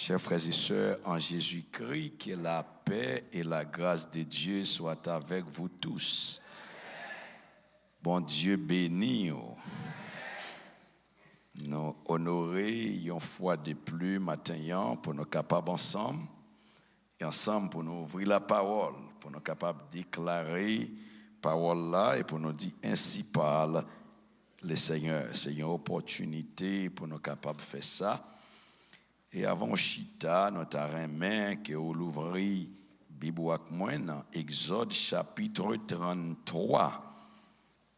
Chers frères et sœurs, en Jésus-Christ, que la paix et la grâce de Dieu soient avec vous tous. Bon Dieu béni. Nous honorer une fois de plus matin pour nous capables ensemble et ensemble pour nous ouvrir la parole, pour nous capables de déclarer parole là et pour nous dire ainsi parle le Seigneur. C'est une opportunité pour nous capables de faire ça. Et avant Chita, notre main que vous l'ouvrez, Bible avec moi dans Exode chapitre 33.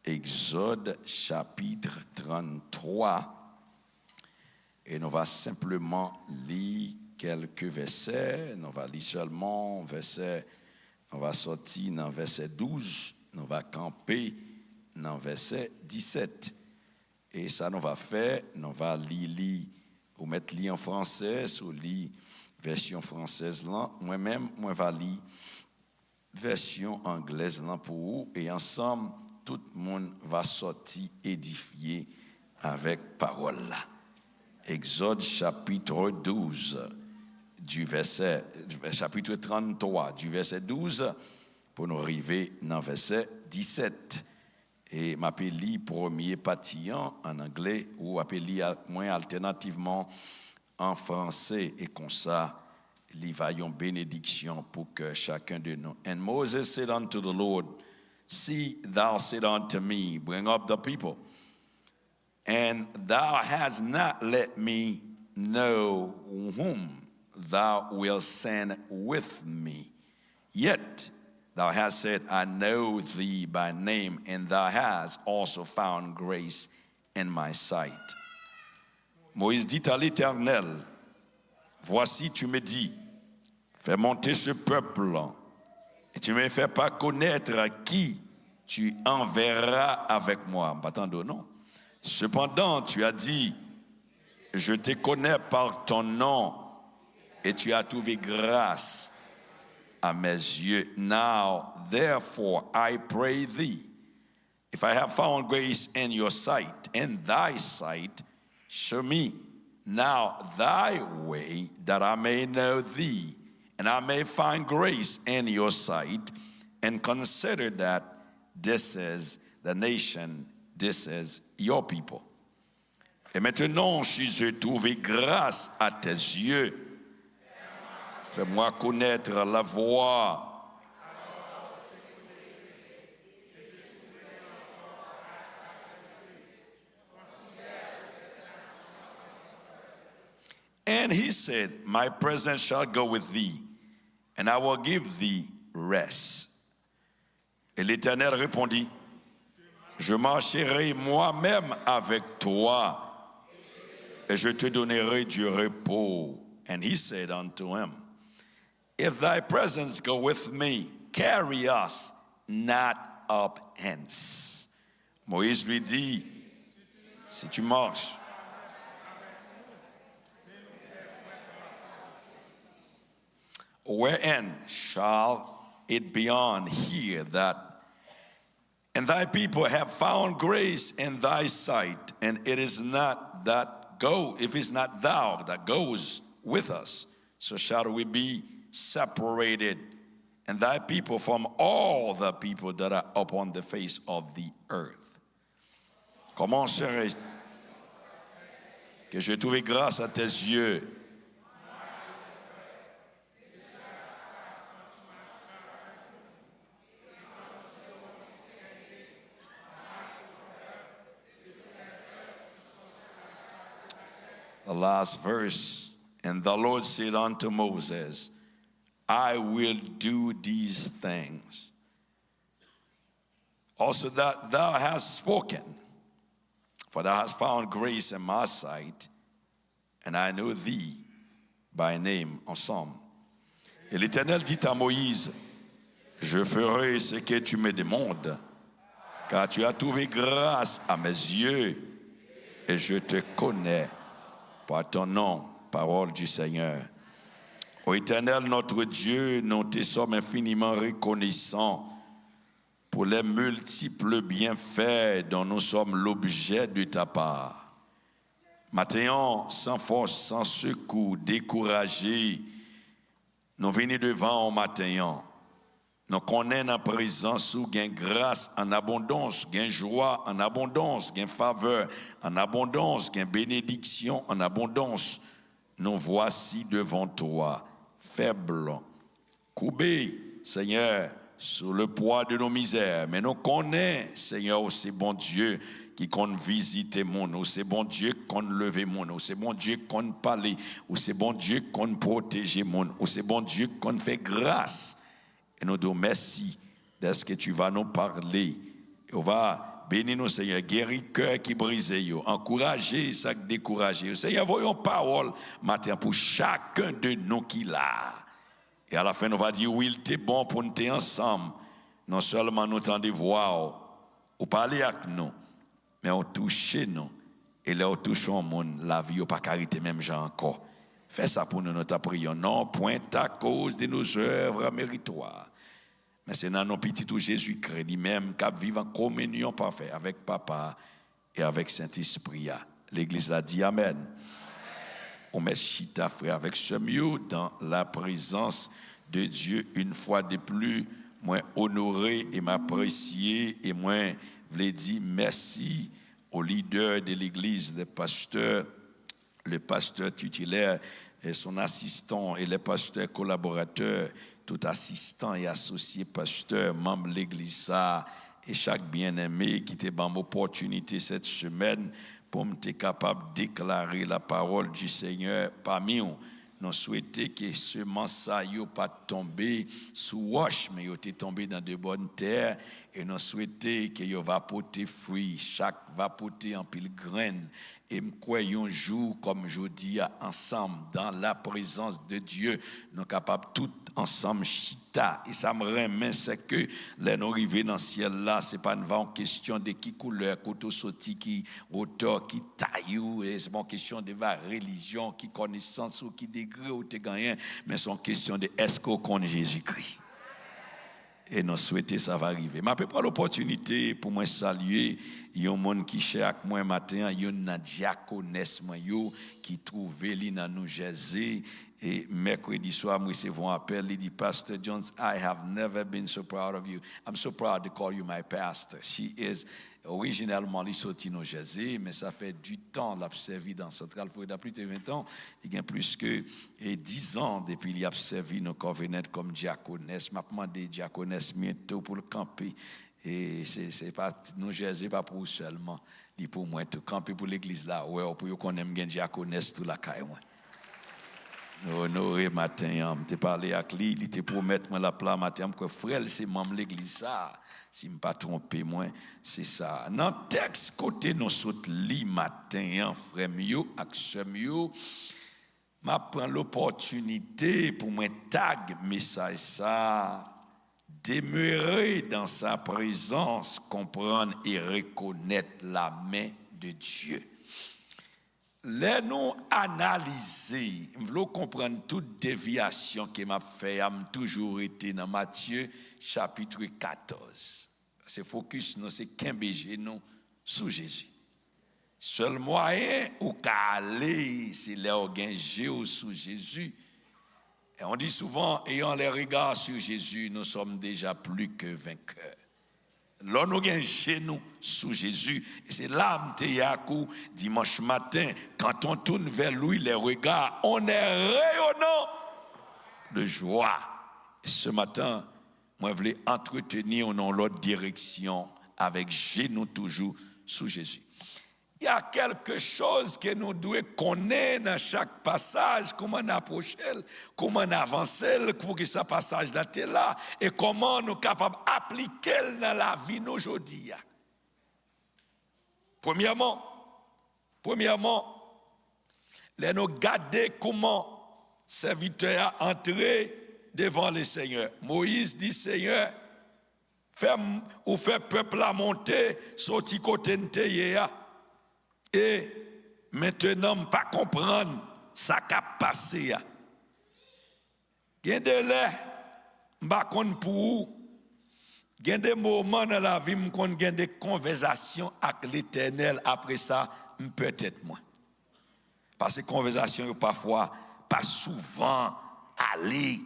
Exode chapitre 33. Et nous allons simplement lire quelques versets. Nous allons lire seulement verset. On va sortir dans verset 12. Nous allons camper dans verset 17. Et ça, nous va faire. Nous allons lire. Ou mettre lire en français, ou lire version française là. Moi-même, moi vais lire version anglaise là pour vous. Et ensemble, tout le monde va sortir édifié avec parole là. Exode chapitre 12, chapitre 33, du verset 12, pour nous arriver dans verset 17. Et m'appelle lire premier patient en anglais ou appelle lire moins alternativement en français et comme ça, il va y une bénédiction pour que chacun de nous. And Moses said unto the Lord, see, thou said unto me, bring up the people. And thou hast not let me know whom thou wilt send with me. Yet thou hast said, I know thee by name, and thou hast also found grace in my sight. Moïse dit à l'Éternel, voici tu me dis, fais monter ce peuple, et tu me fais pas connaître à qui tu enverras avec moi. Attendez, non. Cependant, tu as dit, je te connais par ton nom, et tu as trouvé grâce à mes yeux. Now, therefore, I pray thee, if I have found grace in your sight, in thy sight, show me now thy way, that I may know thee, and I may find grace in your sight, and consider that this is the nation, this is your people. Et maintenant, si j'ai trouvé grâce à tes yeux, fais-moi connaître la voie. And he said, my presence shall go with thee, and I will give thee rest. Et l'Éternel répondit, je marcherai moi-même avec toi, et je te donnerai du repos. And he said unto him, if thy presence go with me, carry us not up hence. Moïse lui dit, si tu marches, wherein shall it be on here that, and thy people have found grace in thy sight, and it is not that go, if it's not thou that goes with us, so shall we be separated, and thy people from all the people that are upon the face of the earth. Comment serait-ce que j'ai trouvé grâce à tes yeux? The last verse, and the Lord said unto Moses, I will do these things. Also that thou hast spoken, for thou hast found grace in my sight, and I know thee by name. Ensemble. Et l'Éternel dit à Moïse, je ferai ce que tu me demandes, car tu as trouvé grâce à mes yeux, et je te connais par ton nom, parole du Seigneur. Ô Éternel, notre Dieu, nous te sommes infiniment reconnaissants pour les multiples bienfaits dont nous sommes l'objet de ta part. Maintenant, sans force, sans secours, découragés, nous venons devant au matin. Nous connaissons la présence où gain grâce en abondance, gain joie en abondance, gain faveur en abondance, gain bénédiction en abondance. Nous voici devant toi, faibles, courbés, Seigneur, sous le poids de nos misères. Mais nous connaissons, Seigneur, c'est bon Dieu qui compte visiter mon, c'est bon Dieu qui compte lever mon, c'est bon Dieu qui compte parler, c'est bon Dieu qui compte protéger mon, c'est bon Dieu qui compte faire grâce. Et nous disons merci de ce que tu vas nous parler. Et on va bénir nous, Seigneur, guérir cœur qui brise, encourager ça qui décourage. Seigneur, voyons parole matin pour chacun de nous qui l'a. Et à la fin, nous va dire, oui, il était bon pour nous être ensemble. Non seulement nous entendons voir, ou parler avec nous, mais on touche nous. Et là, on touche le monde, la vie, on pas carité même gens encore. Fais ça pour nous, notre prière. Non, point à cause de nos œuvres méritoires. Mais c'est dans nos petits tout Jésus-Christ lui-même qui vit en communion parfaite avec Papa et avec Saint-Esprit. L'Église l'a dit Amen. On met chita frère avec ce mieux dans la présence de Dieu une fois de plus. Moi honoré et m'apprécier et moi voulais dire merci au leader de l'Église, le pasteur titulaire et son assistant et les pasteurs collaborateurs, tout assistant et associé pasteur, membre de l'Église et chaque bien-aimé qui t'a donné l'opportunité cette semaine pour me être capable de déclarer la parole du Seigneur parmi nous. Nous souhaitons que ce mensonge n'ait pas tombé sous roche, mais il est tombé dans de bonnes terres. Et nous souhaitons qu'il va porter fruit, chaque va porter un pile graine. Et nous croyons un jour, comme je dis, ensemble, dans la présence de Dieu, nous sommes capables tout ensemble chita. Et ça me remet, c'est que là, nous arrivons dans le ciel là, c'est pas une question de qui couleur, côté sorti, qui auteur, qui taille, c'est pas une question de la religion, qui connaissance ou qui degré ou t'es gagné, mais c'est une question de est-ce qu'on connaît Jésus-Christ. Et nous souhaitons ça va arriver. Je peux prendre l'opportunité pour moi saluer il y a un monde qui cherche moi matin, il y a une diaconesse qui trouve li dans New Jersey et mercredi soir nous recevons un appel, il dit Pastor Jones, I have never been so proud of you. I'm so proud to call you my pastor. She is originalement sortie de New Jersey, mais ça fait du temps l'a servi dans Central Florida, plus de 20 ans, il y a plus que 10 ans depuis il a servi nos covenants comme diaconesse. M'a demandé diaconesse bientôt pour le camper. Et c'est pas New Jersey pas pour seulement, ni pour moi tout camper pour l'église là, ouais, pour qu'on aime bien diaconesse tout la caille moi. Honoré matin, m'te parlé avec lui, il te promettre moi la plat matin que frère c'est membre l'église ça. Si me pas tromper moi, c'est ça. Dans texte côté nous saute li matin frère mieux avec ce mieux m'a prend l'opportunité pour moi tag message ça. Demeurer dans sa présence, comprendre et reconnaître la main de Dieu. Les nous analyser, nous voulons comprendre toute déviation que m'a fait, a toujours été dans Matthieu chapitre 14. C'est focus nous c'est qu'embêcher nous sous Jésus. Seul moyen ou aller c'est l'organiser sous Jésus. Et on dit souvent, ayant les regards sur Jésus, nous sommes déjà plus que vainqueurs. Là, nous sommes chez nous, sous Jésus. Et c'est là, dimanche matin, quand on tourne vers lui, les regards, on est rayonnant de joie. Et ce matin, moi, je voulais entretenir dans l'autre direction, avec genoux toujours sous Jésus. Il y a quelque chose que nous devons connaître dans chaque passage, comment on approche, comment on avance pour que ce passage là est là et comment nous sommes capables d'appliquer dans la vie aujourd'hui. Premièrement, nous regardons comment le serviteur a entré devant le Seigneur. Moïse dit Seigneur, fais peuple à monter, sorti côté de et maintenant, je ne pas comprendre ça qui a passé. Il y a des lèvres, je ne sais pas pour où. Il y a des moments dans la vie, je y a des conversations avec l'Éternel. Après ça, peut-être moi. Parce que conversation parfois pas souvent aller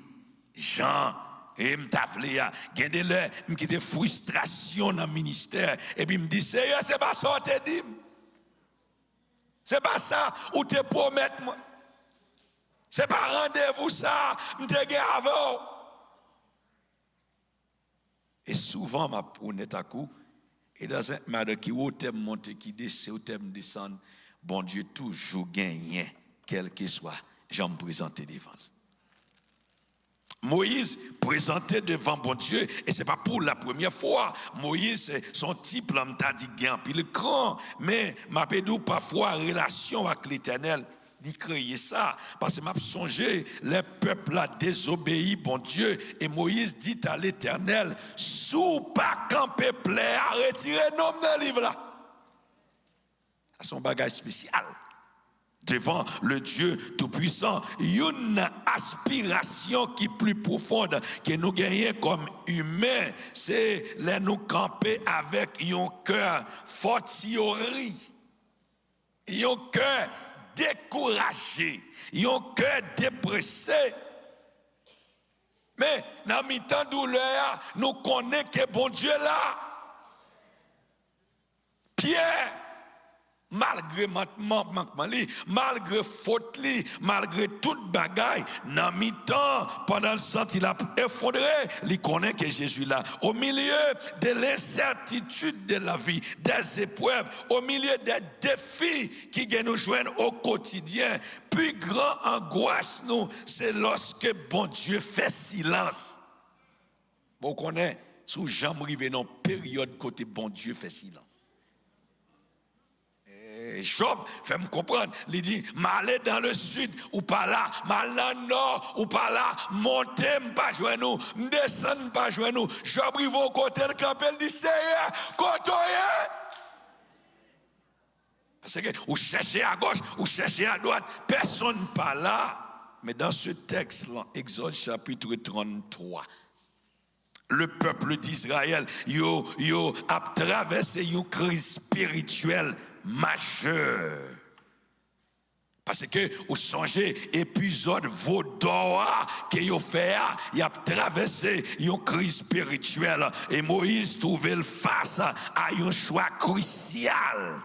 Jean et m'tavle a gende le m'kite frustration dans ministère et puis me dit sérieux c'est pas ça te dit. C'est pas ça ou te promettre moi. C'est pas rendez-vous ça m'te gen avec. Et souvent m'a honnête à coup et dans un madame qui au thème monter qui descend au thème descendre bon Dieu toujours gagne quel que soit j'en me présenter devant. Moïse présenté devant bon Dieu et c'est pas pour la première fois. Moïse son type là m'a dit gain puis le grand mais m'a pédou parfois relation avec l'Éternel. Il créé ça parce que m'a songé les peuples là désobéi bon Dieu et Moïse dit à l'Éternel sous pas camper plaît à retirer nom dans livre là. C'est son bagage spécial. Devant le Dieu Tout-Puissant, une aspiration qui est plus profonde que nous gagnons comme humains, c'est de nous camper avec un cœur fortiori, un cœur découragé, un cœur dépressé. Mais dans le temps douleur, nous connaissons que bon Dieu là. Pierre, malgré manquement, malgré faute, malgré toute bagaille, dans mi-temps, pendant le sang, il a effondré, il connaît que Jésus là. Au milieu de l'incertitude de la vie, des épreuves, au milieu des défis qui nous joignent au quotidien, plus grand angoisse nous, c'est lorsque bon Dieu fait silence. Vous connaissez, sous Jean rivé dans période côté bon Dieu fait silence. Job fait me comprendre, il dit m'aller dans le sud ou pas là, m'aller dans le nord ou pas là, monter pas joindre nous, descendre pas joindre nous. Job rive au côté de camp, il dit Seigneur, côtoyer. Parce que ou chercher à gauche, ou chercher à droite, personne pas là. Mais dans ce texte là, Exode chapitre 33, le peuple d'Israël yo a traversé une crise spirituelle majeure. Parce que vous changez épisode Vaudoa que vous fait, il a traversé une crise spirituelle et Moïse trouvait face à un choix crucial.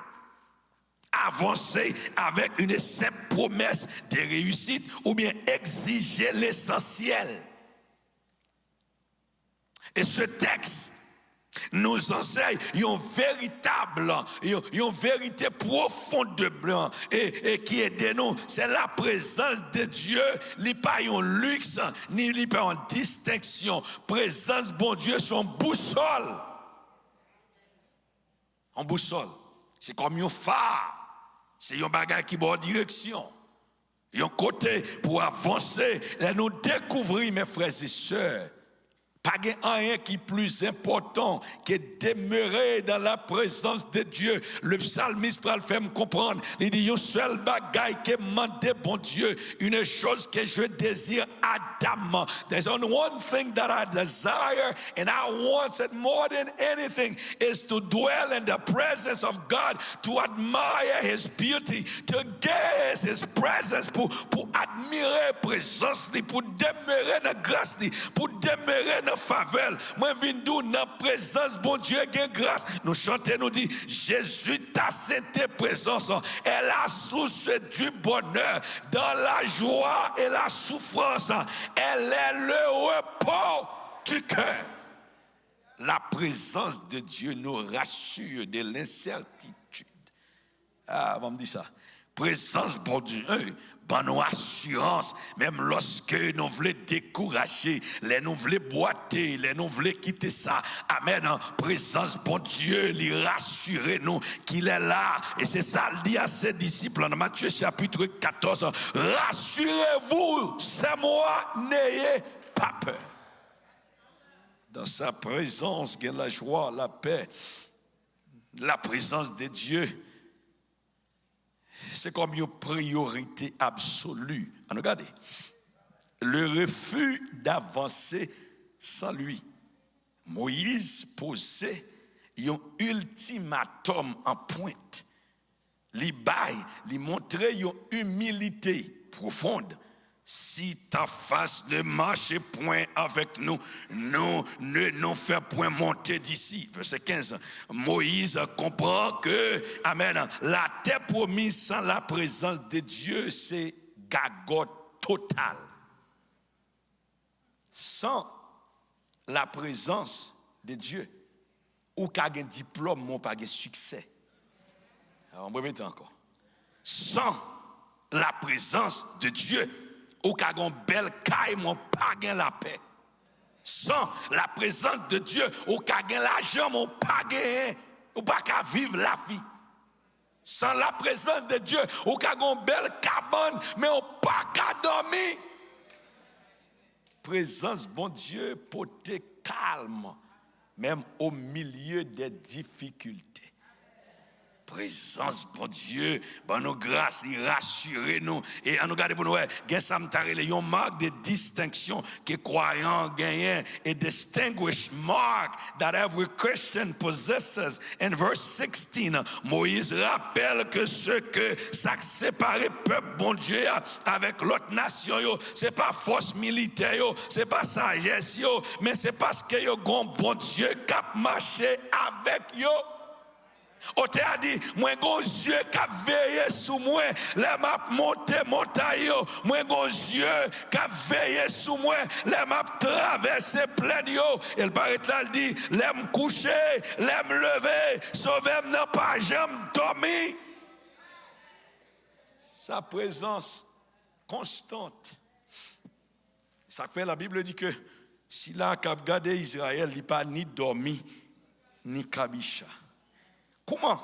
Avancer avec une simple promesse de réussite ou bien exiger l'essentiel. Et ce texte nous enseigne une vérité profonde et qui est de nous, c'est la présence de Dieu, il n'y a pas un luxe, ni il n'y a pas une distinction. Présence, bon Dieu, son boussole. En boussole, c'est comme un phare, c'est un bagage qui va en direction. Il y a un côté pour avancer et nous découvrir, mes frères et sœurs. Pas rien qui est plus important que demeurer dans la présence de Dieu. Le psalmiste pour le faire me comprendre. Il dit, il y a un seul bagaille que demande bon Dieu. Une chose que je désire ardemment. There's only one thing that I desire and I want it more than anything is to dwell in the presence of God, to admire His beauty, to gaze His presence, pour admirer présence, pour demeurer dans grâce, pour demeurer dans faveur. Moi viens dans la présence bon Dieu gain grâce. Nous chantons nous dit Jésus ta sainte présence est la source du bonheur dans la joie et la souffrance. Elle est le repos du cœur. La présence de Dieu nous rassure de l'incertitude. Ah, on me dit ça. Présence bon Dieu, ban nous assurance, même lorsque nous voulons décourager, les nous voulons boiter, les nous voulons quitter ça. Amen. En présence, bon Dieu, lui rassurer nous qu'il est là. Et c'est ça, il dit à ses disciples dans Matthieu chapitre 14, rassurez-vous, c'est moi, n'ayez pas peur. Dans sa présence, il y a la joie, la paix, la présence de Dieu. C'est comme une priorité absolue. Regardez, le refus d'avancer sans lui. Moïse posait un ultimatum en pointe. li bail, li montrer une humilité profonde. Si ta face ne marche point avec nous, nous ne nous fait point monter d'ici. Verset 15. Moïse comprend que, amen, la terre promise sans la présence de Dieu, c'est gagote totale. Sans la présence de Dieu, ou qu'à un diplôme, mon pas de succès. Alors, on peut encore. Sans la présence de Dieu, ou qu'à une belle caille, mon pas de la paix. Sans la présence de Dieu, ou qu'à l'argent, mon pas de, ou pas qu'à vivre la vie. Sans la présence de Dieu, ou qu'à une belle cabane, mais on pas qu'à dormir. Présence, bon Dieu, porter calme, même au milieu des difficultés. Présence, bon Dieu, bon nos grâces, il rassure nous. Et en nous garder pour nous, il y a une marque de distinction que croyants gagnent, a distinguished mark that every Christian possesses. In verse 16, Moïse rappelle que ce que ça séparé peuple, bon Dieu, avec l'autre nation, c'est pas force militaire, c'est pas sagesse, mais c'est parce que yo gon bon Dieu qui a marché avec yo. On t'a dit, moi gon Dieu qui a veillé sur moi, les m'a monté montagne, moi gon Dieu qui a veillé sur moi, les m'a traversé plein yo. Et le paraît là, il dit, l'aime coucher, l'aime lever, sauver n'a pas jamais dormi. Sa présence constante. Ça fait la Bible dit que si là qu'a regardé Israël, il pas ni dormi ni kabicha. Comment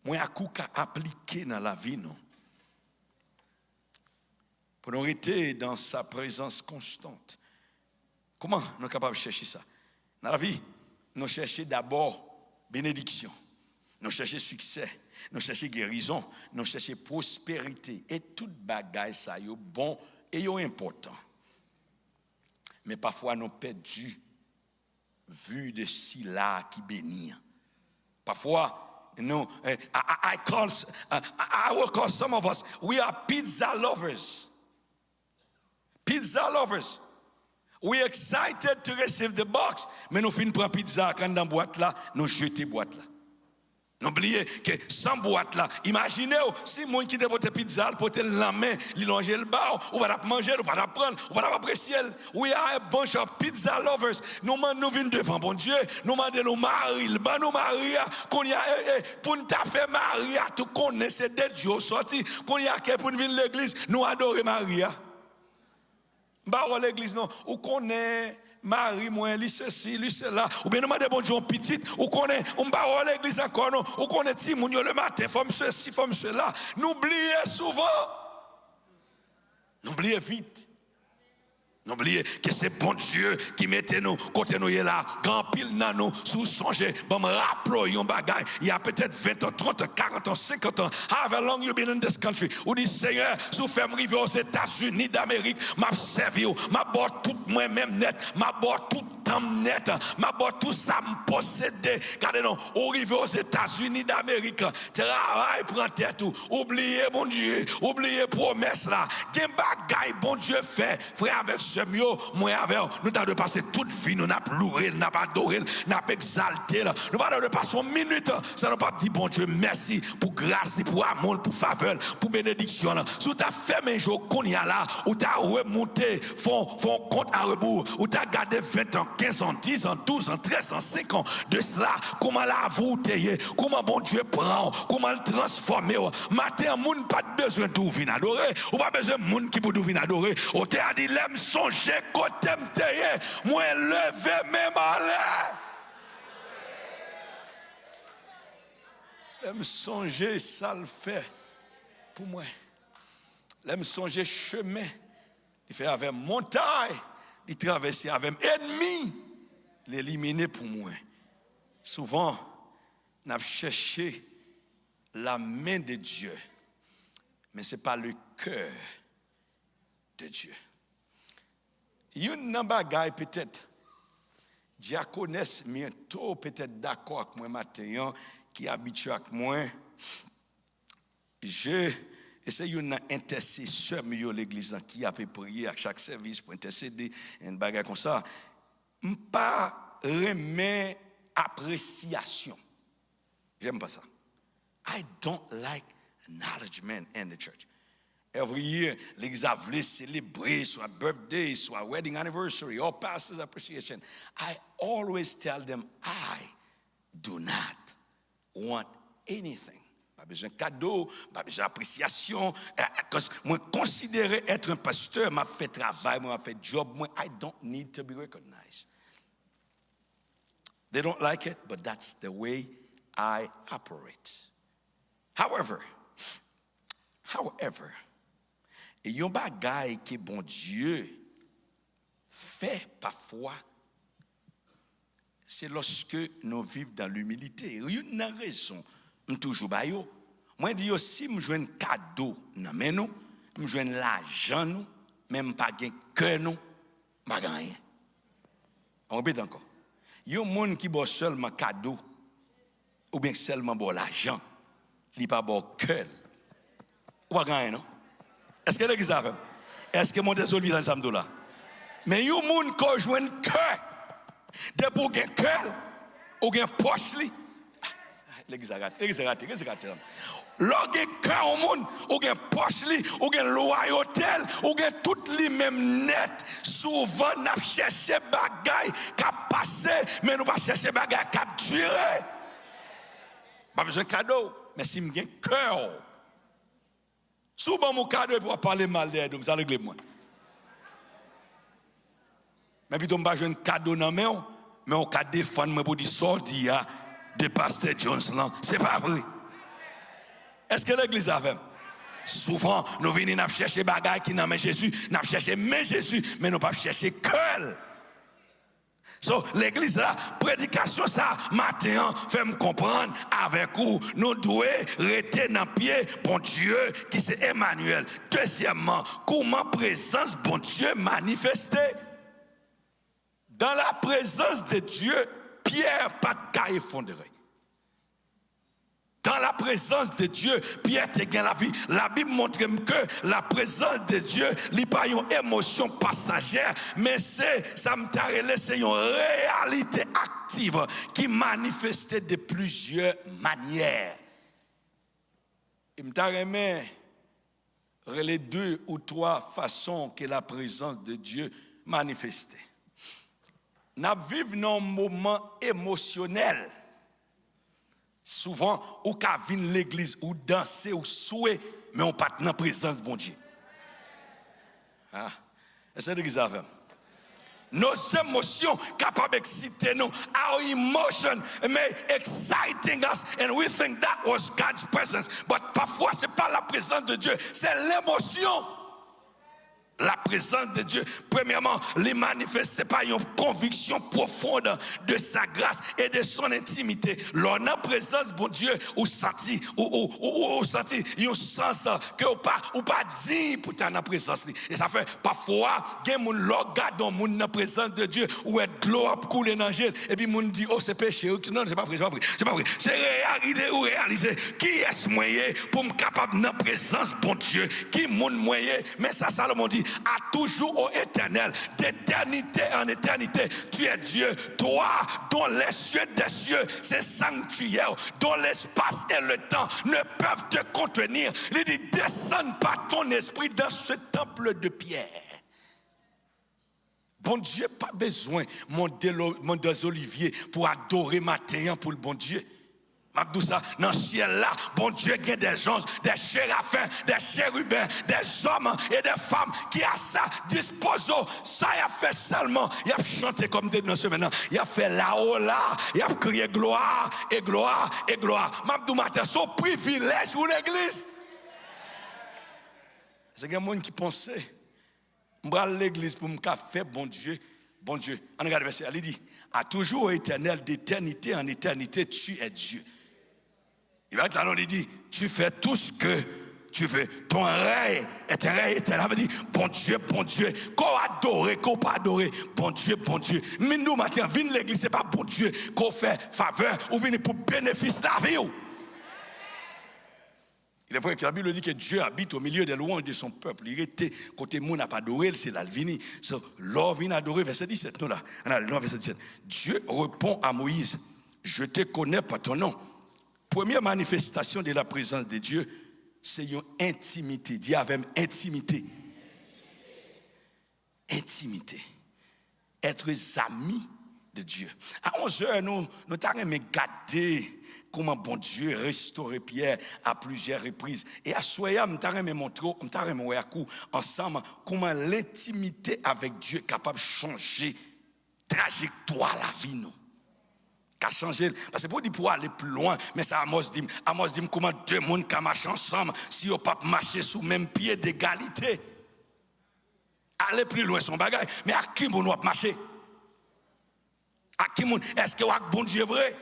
moi à appliquer dans la vie non pour nous rester dans sa présence constante. Comment nous sommes capables de chercher ça? Dans la vie, nous cherchons d'abord bénédiction, nous cherchons succès, nous cherchons guérison, nous cherchons prospérité et toute bagaille ça est bon et important. Mais parfois nous perdu vue de si là qui bénit. Parfois, I will call some of us, we are pizza lovers. Pizza lovers. We excited to receive the box, mais nous finissons prendre pizza quand dans boîte là, nous jeter boîte là. N'oubliez que sans boîte là, imaginez si mon qui dépote pizza, porter la main, li longer le bas, ou va pas manger, ou va pas prendre, ou va pas apprécier. We are a bunch of pizza lovers. Nous venons devant bon Dieu, nous demandons Marie, le ban nous Maria, qu'on y a pour nous faire Maria, tout connaît c'est de Dieu sorti, qu'on y a que pour venir l'église, nous adorer Maria. Bah l'église non, ou connaît Marie, moi, lui ceci, lui cela. Ou bien nous demandons bon Dieu petite, ou connaît, on va à l'église encore, non, ou connaît Timounio le matin, forme ceci, forme cela. N'oubliez souvent, n'oubliez vite. N'oubliez que c'est bon Dieu qui mettait nous, côté nous là, grand pile dans nous, sous songer, bon me rappelons yon bagay, il y a peut-être 20 ans, 30 ans, 40 ans, 50 ans, however long you been in this country, ou dit Seigneur, sous fait m'river aux États-Unis d'Amérique, m'a servi, m'a bord tout moi-même net, m'a bord tout temps net, m'a bord tout ça me posséder, regardez non, ou arrivé aux États-Unis d'Amérique, travail prend tête tout, oubliez mon Dieu, oubliez promesse là, gen bagay bon Dieu fait, frère avec ce mieux, moi avec nous t'avons passé toute vie, nous n'a loué, n'a pas adoré, n'a pas exalté, nous pas de passer une minute, ça nous pas dit bon Dieu merci pour grâce, pour amour, pour faveur, pour bénédiction. Si tu as fait mes jours qu'on y a là, ou tu as remonté, font compte à rebours, ou tu as gardé 20 ans, 15 ans, 10 ans, 12 ans, 13 ans, 5 ans de cela, comment la vous t'ayez, comment bon Dieu prend, comment le transformer. Matin, moun pas besoin de venir adorer, ou pas besoin de moun qui pour venir adorer. On t'a dit l'aime songer côté m'tayé, moi lever même en l'air. L'aime songer ça le fait pour moi. L'aime songer chemin, il fait avec montagne, il traverse avec ennemi, l'éliminer pour moi. Souvent, on a cherché la main de Dieu, mais ce n'est pas le cœur de Dieu. Il y a une bagaille peut-être, diaconesse bientôt peut-être d'accord avec moi matin, qui est habitué avec moi. je essaye un intercesseur de l'église qui a prié à chaque service pour intercéder, une bagarre comme ça. Pas remet appréciation. J'aime pas ça. I don't like acknowledgement in the church. Every year, l'église a voulu célébrer soit birthday, soit wedding anniversary, or pastor's appreciation. I always tell them, I do not want anything. Pas besoin de cadeau, pas besoin d'appréciation. Moi, considérer être un pasteur, m'a fait travail, m'a fait job, moi, I don't need to be recognized. They don't like it, but that's the way I operate. However, et yon bagay que bon Dieu fait parfois, c'est lorsque nous vivons dans l'humilité. Il y a une raison, je toujours bayo. Moi dis aussi, je joue un cadeau dans mes nous, je joue l'argent nous, même pas gain cœur nous, pas rien. On répète encore. Il y a un monde qui boit seulement cadeau ou bien seulement boit l'argent, il pas boit cœur. Ou pas rien non? Est-ce que l'église a fait? Est-ce que mon désolé dans samedi là? Mais il y a un monde qui joue un cœur. De pour gagner cœur ou gagner poche li. L'église a raté. Lorsque cœur au monde ou gagner poche li ou gagner loyauté ou gagner tout li même net, souvent n'a cherché bagaille qui passé mais nous pas chercher bagaille qui durer. Pas besoin de cadeau, mais si me gagne cœur. Souvent mon cadeau pour parler mal d'aide, ça règle moi. Mais puis on pas jouer un cadeau dans main, mais on ca défendre moi pour dire sorti de pasteur Jones là, c'est pas vrai. Est-ce que l'église a fait? Souvent nous venons chercher bagaille qui dans main Jésus, nous chercher main Jésus, mais nous pas chercher cœur. So l'église là, prédication ça matin fait me comprendre avec où nous devons rester dans pied bon Dieu qui c'est Emmanuel. Deuxièmement, comment présence bon Dieu manifestée? Dans la présence de Dieu, Pierre pas de cas effondré. Dans la présence de Dieu, Pierre te gagne la vie. La Bible montre que la présence de Dieu n'est pas une émotion passagère, mais c'est une réalité active qui manifeste de plusieurs manières. Il me les 2 ou 3 façons que la présence de Dieu manifeste. Nous vivons un moment émotionnel. Souvent, ou qu'à venir l'église, ou danser, ou souhaiter, mais on pas dans la présence de bon Dieu. Ah, est-ce que l'église a fait? Nos émotions capables d'exciter nous, our emotion may exciting us, and we think that was God's presence. But parfois, ce n'est pas la présence de Dieu, c'est l'émotion. La présence de Dieu, premièrement, les manifeste pas une conviction profonde de sa grâce et de son intimité. Lors de la présence de bon Dieu, ou senti, ou senti un sens que ou pas dit pour ta la présence. Et ça fait parfois, il y a des gens qui regardent la présence de Dieu, ou est glow up couler dans l'angèle, et puis les gens disent, oh c'est péché. Non, c'est pas vrai, c'est pas vrai. C'est réaliser ou réaliser. Qui est-ce moyen pour me capable de la présence de bon Dieu? Qui est moyen? Mais ça, Salomon dit, à toujours au éternel, d'éternité en éternité, tu es Dieu, toi dont les cieux des cieux, c'est sanctuaire, dont l'espace et le temps ne peuvent te contenir. Il dit, descends pas ton esprit dans ce temple de pierre. Bon Dieu, pas besoin, mon des oliviers, pour adorer matin pour le bon Dieu. Dans le ciel là, bon Dieu, il y a des anges, des séraphins, des chérubins, des hommes et des femmes qui a ça disposé. Ça, il a fait seulement, il a chanté comme des dans ce maintenant. Il a fait là-haut là, il a crié gloire et gloire et gloire. M'abdou matin, son privilège pour l'église. C'est qu'il y a des gens qui pensaient, je vais l'église pour me faire bon Dieu. Bon Dieu. On regarde le verset, il dit, à toujours éternel, d'éternité en éternité, tu es Dieu. Il va être là, il dit, tu fais tout ce que tu veux. Ton règne est un règne éternel. Il dit, bon Dieu, qu'on adore, qu'on pas adorer, bon Dieu. Mais nous, maintenant, venir l'église, ce n'est pas bon Dieu qu'on fait faveur ou venir pour bénéfice de la vie. Il est vrai que la Bible dit que Dieu habite au milieu des louanges de son peuple. Il était côté moun n'a pas adoré, c'est là le vini. So, l'or vient adorer, verset 17. Non, là, verset 17. Dieu répond à Moïse, je te connais par ton nom. Première manifestation de la présence de Dieu, c'est une intimité. Dis avec intimité. Intimité. Être amis de Dieu. À 11h, nous avons gardé comment bon Dieu restaurer Pierre à plusieurs reprises. Et à Soya, nous avons montré ensemble comment l'intimité avec Dieu est capable de changer trajectoire la vie. Nous. Changer. Parce que pour dire pour aller plus loin, mais ça Amos dit comment deux mondes qui marchent ensemble si on ne pas marcher sous le même pied d'égalité. Aller plus loin son bagage, mais à qui on doit marcher? À qui on est-ce que bon Dieu est vrai?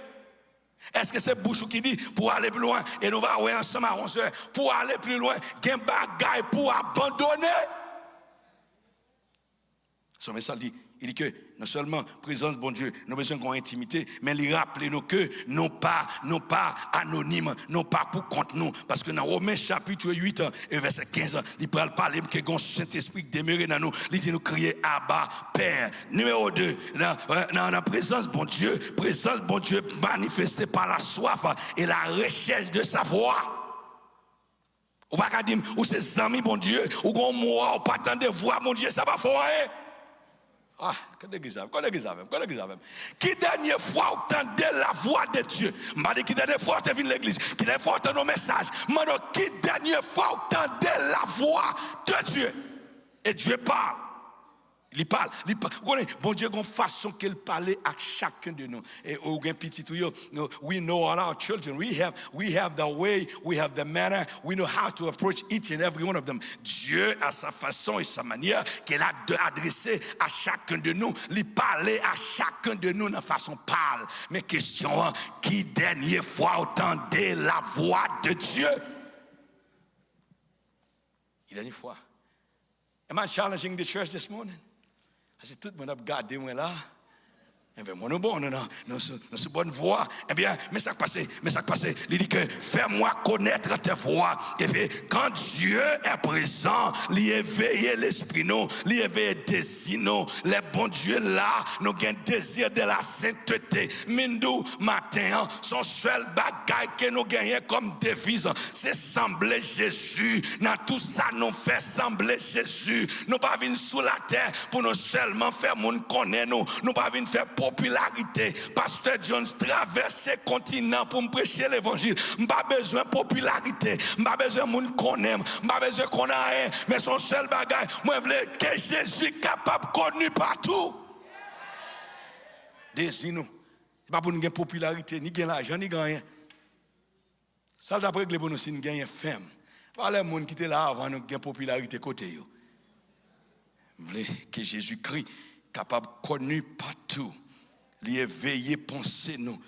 Est-ce que c'est Bouchou qui dit pour aller plus loin et nous allons ensemble à 11h pour aller plus loin, il y a un bagage pour abandonner? Son message dit, il dit que non seulement présence bon Dieu, nous avons besoin d'une intimité, mais il rappelle nous que non pas anonyme, non pas pour contre nous. Parce que dans Romains chapitre 8 et verset 15, il parle parler que le Saint-Esprit demeure dans nous. Il dit nous crier Abba, Père. Numéro 2, dans la présence bon Dieu manifestée par la soif et la recherche de sa voix. Ou pas dire, ou c'est amis bon Dieu, ou qu'on moi, ou pas attendre voir mon Dieu, ça va faire. Ah, qui dernière fois vous entendez la voix de Dieu? Je dis qui dernière fois vous venez à l'église? Qui dernière fois vous entendez nos messages? Je dis qui dernière fois vous entendez la voix de Dieu? Et Dieu parle. Il parle. Bon Dieu a une façon qu'il parle à chacun de nous. Et au petit we know all our children. We have the way, we have the manner, we know how to approach each and every one of them. Dieu a sa façon et sa manière qu'il a d'adresser à chacun de nous. Il parle à chacun de nous de façon parle. Mais question, qui dernière fois entendait la voix de Dieu? Qui dernière fois? Am I challenging the church this morning? I said, tout le monde a gardé moi là. Eh bien, moi, nous bon, nous bonne voix. Eh bien, mais ça passe. Il dit que fais-moi connaître tes voix. Et puis, quand Dieu est présent, il éveille l'esprit, nous, il éveille le désir, nous. Les bons dieux là, nous avons désir de la sainteté. Mindou, matin, son seul bagaille que nous gagnons comme devise, c'est sembler Jésus. Dans tout ça, nous fait sembler Jésus. Nous pas venir sous la terre pour nous seulement faire moun connaître nous. Nous pas venir faire popularité. Pasteur Jones traverse le continent pour me prêcher l'évangile. Je n'ai pas besoin de popularité. Je n'ai pas besoin de monde connaître. Je n'ai pas besoin qu'on a rien. Mais son seul bagage, moi, je veux que Jésus est capable de connu partout. Désir-nous. Ce n'est pas pour nous gagner popularité, ni gagner l'argent, ni gagner rien. Ça, d'après que nous, si nous gagnons femme. Pas les gens qui étaient là avant nous gagner popularité côté. Je veux que Jésus-Christ capable de connu partout. Il éveille penser nous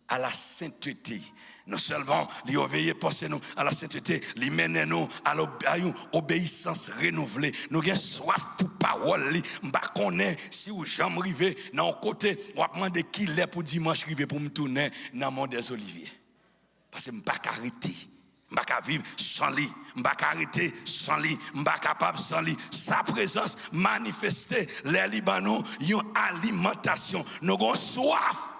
à la sainteté. Non seulement il éveille penser nous à la sainteté, il mène nous à l'obéissance renouvelée. Nous avons soif pour parole. Je ne connais pas si vous jamais arrivé dans le côté, on va demander qui est pour dimanche arrivé pour me tourner dans le monde des oliviers. Parce que je ne peux pas arrêter. Je ne peux pas vivre sans lui. Je ne peux pas arrêter sans lui. Je ne suis pas capable sans lui. Sa présence manifestée, les Libanons, ils ont alimentation. Nous avons soif.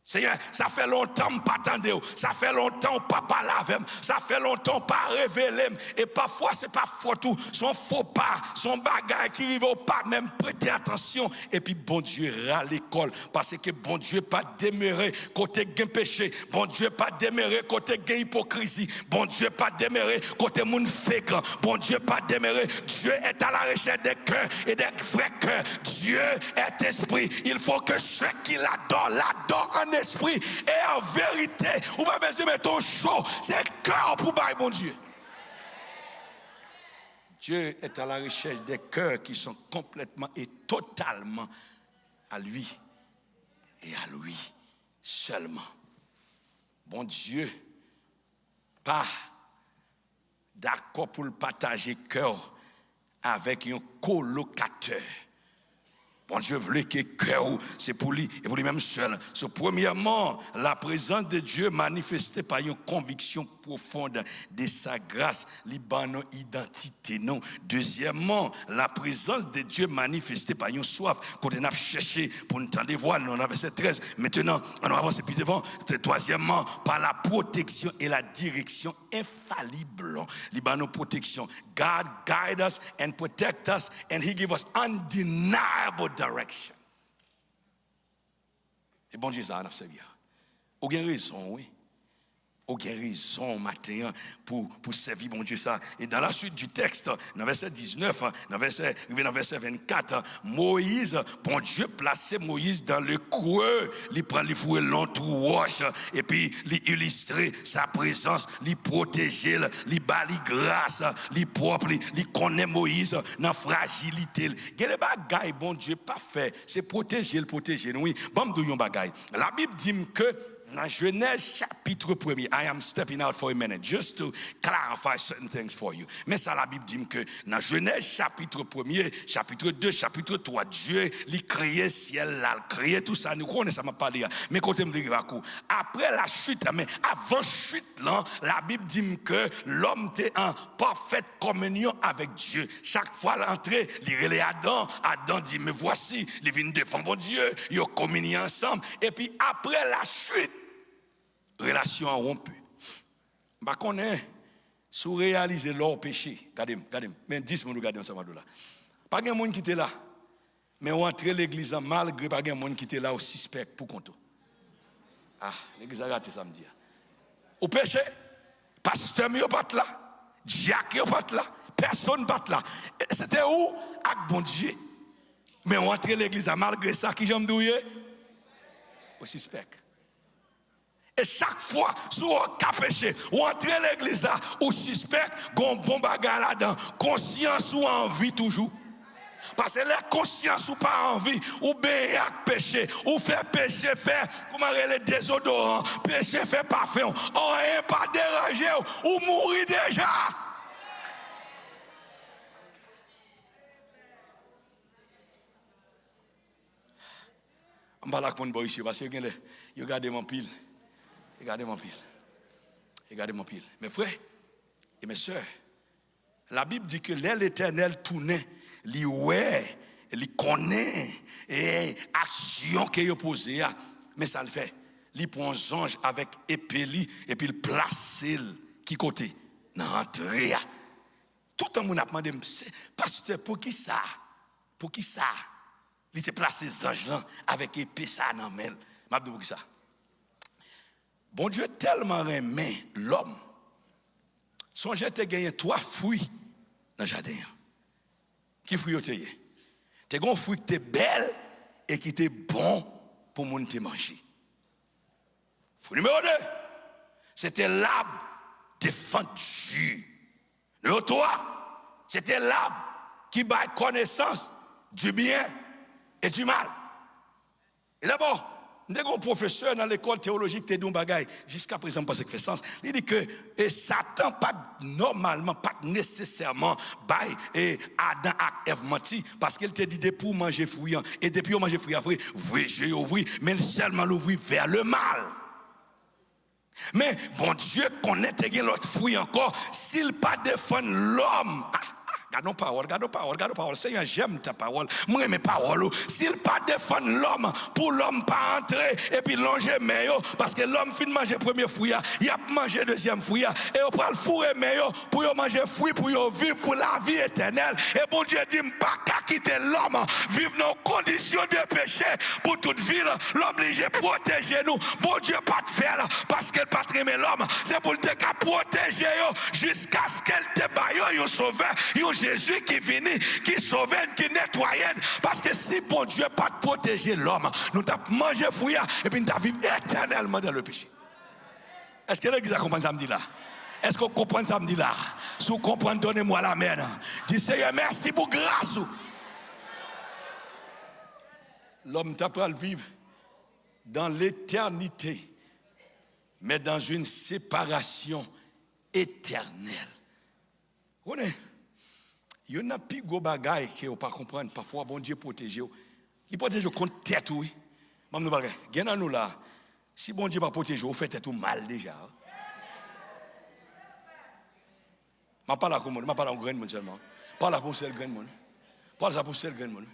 Seigneur, ça fait longtemps que je ne pas attendre. Ça fait longtemps que je ne pas parler avec. Ça fait longtemps que je ne pas révéler. Et parfois, ce n'est pas faux tout. Son faux pas, son bagage qui arrive au pas, même prêter attention. Et puis, bon Dieu, à l'école. Parce que bon Dieu pas demeurer côté gain péché. Bon Dieu pas demeurer côté gain hypocrisie. Bon Dieu pas demeurer côté moun fake. Bon Dieu pas demeurer. Dieu est à la recherche des cœurs et des vrais cœurs. Dieu est esprit. Il faut que ceux qui l'adorent en esprit et en vérité. Ou pas besoin de mettre ton chaud. C'est cœur pour bailler, mon Dieu. Dieu est à la recherche des cœurs qui sont complètement et totalement à lui et à lui seulement. Bon Dieu, pas d'accord pour le partager cœur avec un colocateur. Bon bon Dieu voulait que cœur, c'est pour lui et pour lui-même seul. Premièrement, la présence de Dieu manifestée par une conviction profonde de sa grâce, liban identité non. Deuxièmement, la présence de Dieu manifestée par une soif qu'on a cherché pour nous tendre voir, nous en verset 13. Maintenant, on avance plus devant. Troisièmement, par la protection et la direction infallible. Liban protection. God guide us and protect us and he give us undeniable direction. Et bon Dieu, ça a servi. Ou bien raison, oui. Aucune raison matin pour servir bon Dieu ça. Et dans la suite du texte, dans verset 19, dans verset 24, Moïse, bon Dieu plaçait Moïse dans le creux, il prend les fouets l'entourage et puis il illustrer sa présence, il protéger, il bali grâce, il propre, il connaît Moïse dans fragilité. Quel bagaille bon Dieu pas fait, c'est protéger oui. Bon douillon bagaille. La Bible dit que dans Genèse chapitre 1er, I am stepping out for a minute just to clarify certain things for you. Mais ça, la Bible dit que dans Genèse chapitre 1er, chapitre 2, chapitre 3, Dieu lui créé ciel, là, créé tout ça. Nous connaissons ça, parlé. Mais côté me dire après la chute, mais avant chute là, la Bible dit que l'homme était en parfaite communion avec Dieu. Chaque fois l'entrée, il relève Adam dit mais voici, il vient défendre bon Dieu, ils ont communié ensemble et puis après la chute relation rompue. Bah qu'on est sous réaliser leur péché. Regardez, mais 10 minutes regardez ensemble là. Pas de monde qui était là. Mais on entre l'église malgré pas de monde qui était là au suspect pour compte. Ah, l'église a raté samedi. Au péché, pasteur mi pas là, diacre pas là, personne pas là. C'était où avec bon Dieu. Mais on entre l'église malgré ça qui j'aime douiller au suspect. Et chaque fois, si on a péché, ou entrer l'église là, ou suspect, on bon bagarre là-dedans, conscience ou envie toujours. Parce que la conscience ou pas envie, ou bien péché, ou faire péché, faire, comment les désodorants, péché, faire parfait, on n'est pas dérangé, ou mourir déjà. Je ne vais pas vous ici parce que vous regardez mon pile. Regardez mon pile. Mes frères et mes sœurs, la Bible dit que l'Éternel tournait, il connaît et action qu'il a posée, mais ça le fait. Il prend un ange avec épée et puis il place qui côté dans l'entrée. Tout le monde a demandé, pasteur, pour qui ça? Pour qui ça? Il te place ces anges là avec épée ça dans main. M'a dit pour qui ça? Bon Dieu tellement aimé l'homme. Songez te gagné 3 fruits dans le jardin. Qui fruits tu as? Tu as un fruit qui est belle et qui est bon pour moun te manger. Fruit numéro 2, c'était l'arbre défendu. Numéro 3, c'était l'arbre qui bat connaissance du bien et du mal. Et d'abord, nous avons un professeur dans l'école théologique qui dit un bagage, jusqu'à présent, parce que ça fait sens. Il dit que Satan, pas normalement, pas nécessairement, et Adam a Ève menti, parce qu'il te dit pour manger fruit, et depuis on mange fruit, j'ai ouvert, mais seulement l'ouvrir vers le mal. Mais bon Dieu connaît l'autre fruit encore, s'il pas défend l'homme. Gardons parole. Seigneur, j'aime ta parole. Moi, mes paroles. S'il pas défend l'homme, pour l'homme pas entrer et puis longer meilleur, parce que l'homme finit de manger premier fruit, il a mangé deuxième fruit, et on prend le fourré meilleur pour manger fruit, pour vivre pour la vie éternelle. Et bon Dieu dit, pas qu'à quitter l'homme, vivre dans conditions de péché pour toute ville, l'oblige à protéger nous. Bon Dieu, pas de faire, parce qu'elle pas aimer l'homme, c'est pour te protéger jusqu'à ce qu'elle te baille, il sauve. Jésus qui vient, qui sauve, qui nettoie. Parce que si bon Dieu pas protéger l'homme, nous t'avons mangé fruit et puis nous t'avons vécu éternellement dans le péché. Est-ce que l'église comprend ça me dit là? Est-ce qu'on comprend ça me dit là? Si vous comprenez, donnez-moi la main. Dis Seigneur, merci pour grâce. L'homme t'a pas le vivre dans l'éternité, mais dans une séparation éternelle. Vous voyez? Il y a un plus gros bagaille que vous ne comprenez pas. Parfois, bon Dieu protège. Il protège contre tête, oui. Je ne sais pas, nous là, si bon Dieu va protéger, vous faites tout mal déjà. Je ne parle pas comme je parle en grand monde seulement. Je parle pour seul grand monde. Je parle pour seul grand monde.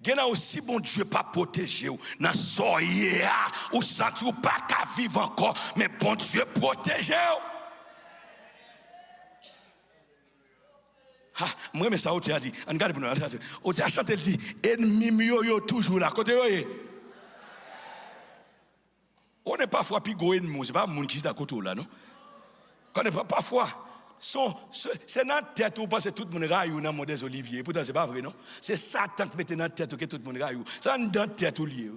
Il y a aussi bon Dieu pas protéger ou dans soyez ou sentir pas qu'à vivre encore, mais bon Dieu protéger. Moi mais ça on a dit, on regarde pour nous, on a chanté dit ennemi yo toujours là côté yo. On n'est pas parfois plus gros ennemi, c'est pas monde qui est à côté là non. On n'est pas parfois c'est dans la tête où parce que tout le monde raille dans mon des oliviers. Pourtant, ce n'est pas vrai, non? C'est Satan qui met dans la tête que tout le monde raille. C'est dans la tête où lié.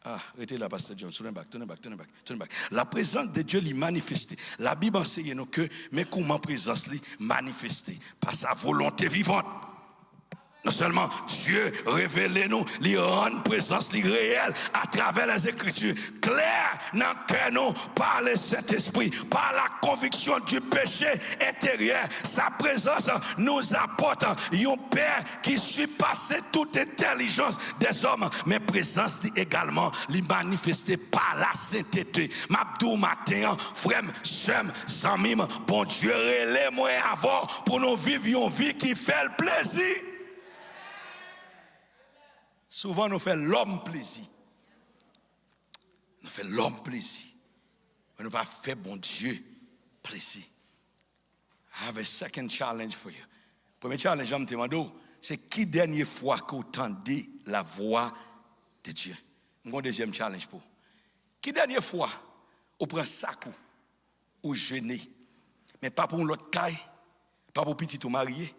Ah, arrêtez là, Pasteur John. Turn back. La présence de Dieu lui manifestée. La Bible enseigne nous que, mais comment présence lui manifestée? Par sa volonté vivante. Non seulement Dieu révèle nous, lui rend présence réelle à travers les Écritures, claires dans le cœur nous, par le Saint-Esprit, par la conviction du péché intérieur. Sa présence nous apporte un Père qui surpasse toute intelligence des hommes, mais présence également lui manifestée par la sainteté. M'abdou matin, frère, soeur, samim, bon Dieu, relève-moi avant pour nous vivre une vie qui fait le plaisir. Souvent, nous faisons l'homme plaisir. Nous faisons l'homme plaisir. Mais nous ne pas faire bon Dieu plaisir. I have a second challenge for you. Premier challenge, je me demande, c'est qui dernière fois que vous entendez la voix de Dieu? Mon deuxième challenge pour. Qui dernière fois vous prenez sac ou jeûnez, mais pas pour l'autre caille, pas pour petit ou marié,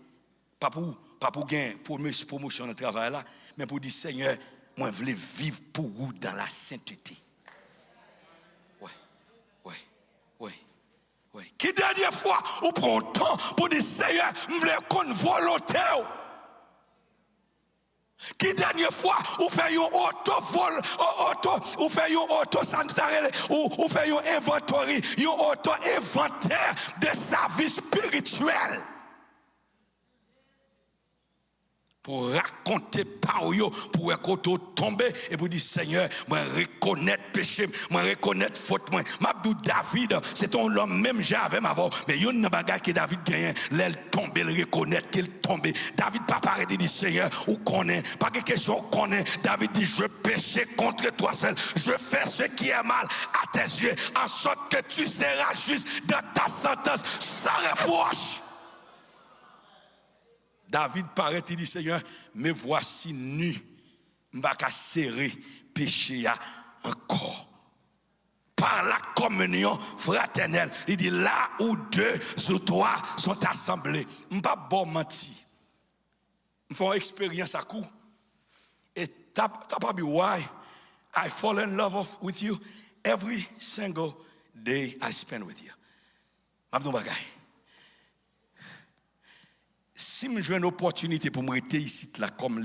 pas pour gagner promotion dans le travail là, mais pour dire Seigneur, moi je veux vivre pour vous dans la sainteté. Oui. Qui dernière fois vous prenez le temps pour dire Seigneur, je veux qu'on volonté. Qui dernière fois vous faites un auto-vol, vous faites un auto-sanitaire, vous faites un inventoire, un auto-inventaire de sa vie spirituelle. Pour raconter par eux, pour tomber et pour dire Seigneur, moi reconnaître péché, moi reconnaître faute, moi m'abdou David, c'est ton homme même j'avais avant, mais il y a une bagarre que David gagne, l'aile tombe, il reconnaître qu'il tombe. David pas arrêté dit Seigneur, ou connaît, pas que question connaît. David dit je péché contre toi seul, je fais ce qui est mal à tes yeux, en sorte que tu seras juste dans ta sentence sans reproche. David paraît, il dit Seigneur, me voici nu, je ne vais pas serrer péché encore. Par la communion fraternelle, il dit là où deux ou trois sont assemblés. Je ne vais pas bon mentir. Je fais une expérience à coup. Et t'as pas dit why I fall in love with you every single day I spend with you. Je vais vous si je joue une opportunité pour me rester ici, là, comme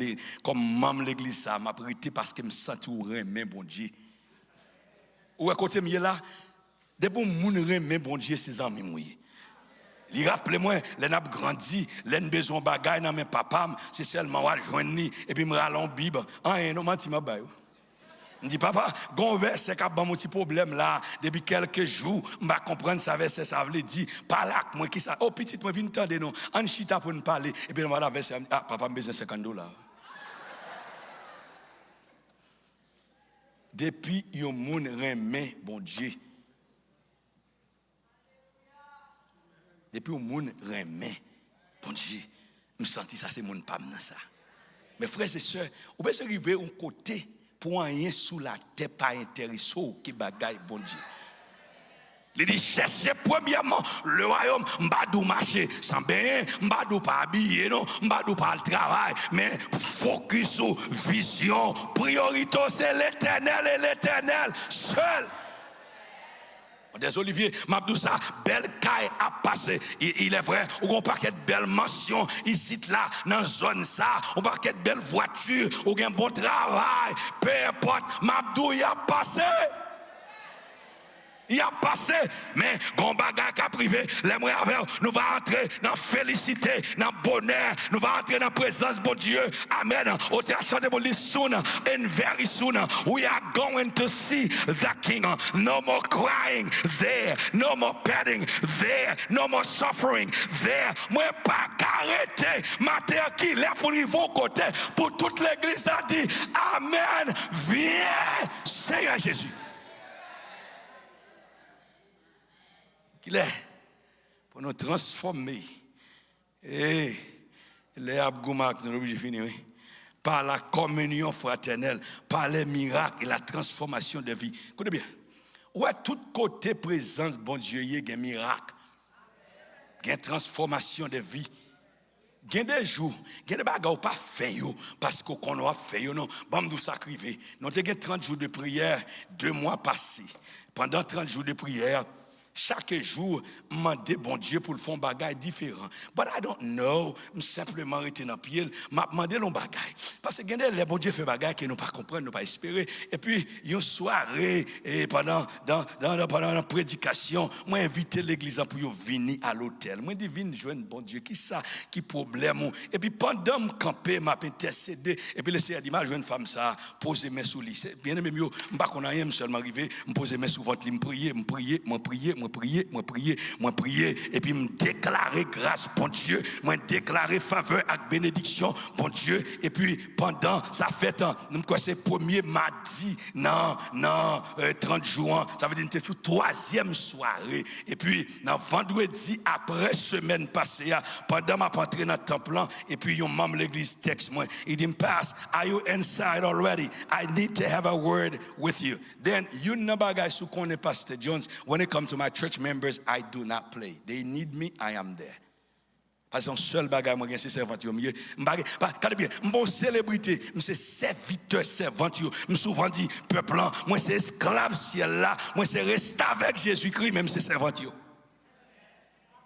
membre de l'église, ça m'a prêté parce que je me sens tout remet, bon Dieu. Ou à côté de là, depuis que je remet, bon Dieu, ses amis. Il rappelle-moi, les n'a grandi, les n'a besoin de bagaille dans mes papas, c'est seulement à joindre, et puis me rallons Bible. Ah, non, je ne sais je dis, papa, gon verset qui a un petit problème là, depuis quelques jours, je vais comprendre ça verset, ça veut dire, pas là, moi qui ça, oh petit, moi viens t'entendre, non, en chita pour nous parler, et puis on va la verset, ah, papa, me besoin $50. Depuis, yon moun remet, bon Dieu. Depuis, yon moun remet, bon Dieu. Je me sens ça, c'est mon pam dans ça. Mes frères et sœurs, vous pouvez arriver au côté, pour rien sous la tête, pas intéressé qui bagaille, bon Dieu. Il dit, cherchez premièrement le royaume, m'badou marcher sans bien, m'badou pas habillé, non, m'badou pas le travail, mais focus sur vision, priorité, c'est l'éternel et l'éternel seul. Des Olivier, m'abdou ça, belle caille a passé. Il est vrai, on a un paquet de belles mentions ici, là, dans la zone, ça, on a un paquet de belles voitures, on a un bon travail, peu importe, m'abdou y a passé. Il a passé, mais bon bagage à privé, l'aimerait avec, nous va entrer dans félicité, dans bonheur, nous va entrer dans la présence de Dieu. Amen. Au soon and very soon, we are going to see the King. No more crying there, no more petting there, no more suffering there. Moi, pas arrêter, matin qui est pour niveau côté, pour toute l'église a dit, Amen, viens, Seigneur Jésus. Qu'il est pour nous transformer. Et les abgoumak, nous obligés de finir, par la communion fraternelle, par les miracles et la transformation de vie. Écoutez bien, où est tout côté présence, bon Dieu, il y a un miracle, il y a une transformation de vie. Il y a des jours, il y a des bagages pas fait parce qu'on a fait non, bon nous sacrifier. Nous avons 30 jours de prière, 2 mois passés. Pendant 30 jours de prière, chaque jour, je demande bon Dieu pour le faire un bagage différent. But I don't know. Je simplement arrêté dans le pied. Je demande un bagage. Parce que les bon Dieu fait bagage que nous ne comprenons pas, nous ne pas espérer. Et puis, une soirée, et pendant la prédication, moi invité l'église pour venir à l'hôtel. Moi dis viens joindre bon Dieu. Qui ça? Qui problème? Et puis pendant que je campais, je intercédé. Et puis le Seigneur dit, je joue une femme ça, poser mes sous lui. Bien aimé, je ne sais pas qu'on a rien, seulement arrivé, je poser mes sous ventre, je prier, et puis me déclarer grâce, bon Dieu, me déclarer faveur avec bénédiction, bon Dieu, et puis pendant ça fait c'est premier mardi, non, 30 jours, ça veut dire que c'est sous 3e soirée, et puis dans vendredi après semaine passée, pendant ma entrée dans le temple, et puis un membre de l'église texte moi, il dit, pass, are you inside already? I need to have a word with you. Then you know guys who connaît Pastor Jones, when it comes to my church members, I do not play. They need me, I am there. Parce que seul bagage moi c'est servanteur mieux. Regardez bien, mon célébrité, c'est serviteur servanteur. Je souvent dit peuple là, moi c'est esclave ciel là, moi c'est rester avec Jésus-Christ même c'est servanteur.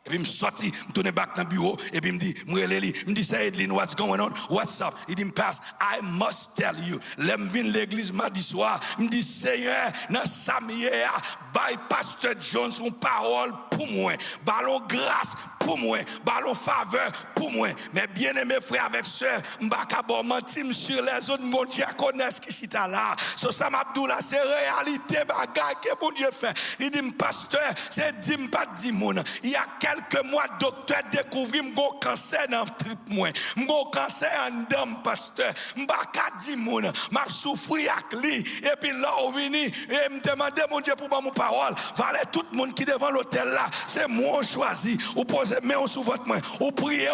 Et puis, je suis sorti, je tourne back dans le bureau, et puis, je me dis, say, Edlin, what's going on? What's up? Il dit, passe, I must tell you. Là, je viens de l'église mardi soir, je me dis, Seigneur, dans Samia, by Pastor Jones, une parole pour moi, ballon grâce pour moi, ballon faveur pour moi. Mais bien aimé frère avec sœur, je ne vais pas mentir sur les autres, mon Dieu connaissent qui sont là. So, ça m'a dit là, c'est réalité, bagaille que mon Dieu fait. Il dit, pasteur, c'est 10 pas 10 moun. Il y a quelques mois, docteur découvrit mon cancer dans le trip moi. Mon cancer en dame, pasteur. Je ne vais pas 10 moun. Je souffrir avec lui. Et puis là, on vient et me demander, mon Dieu, pour mon parole. Valait tout le monde qui est devant l'hôtel là. C'est moi choisi. Ou posez main sous votre main. Ou priez.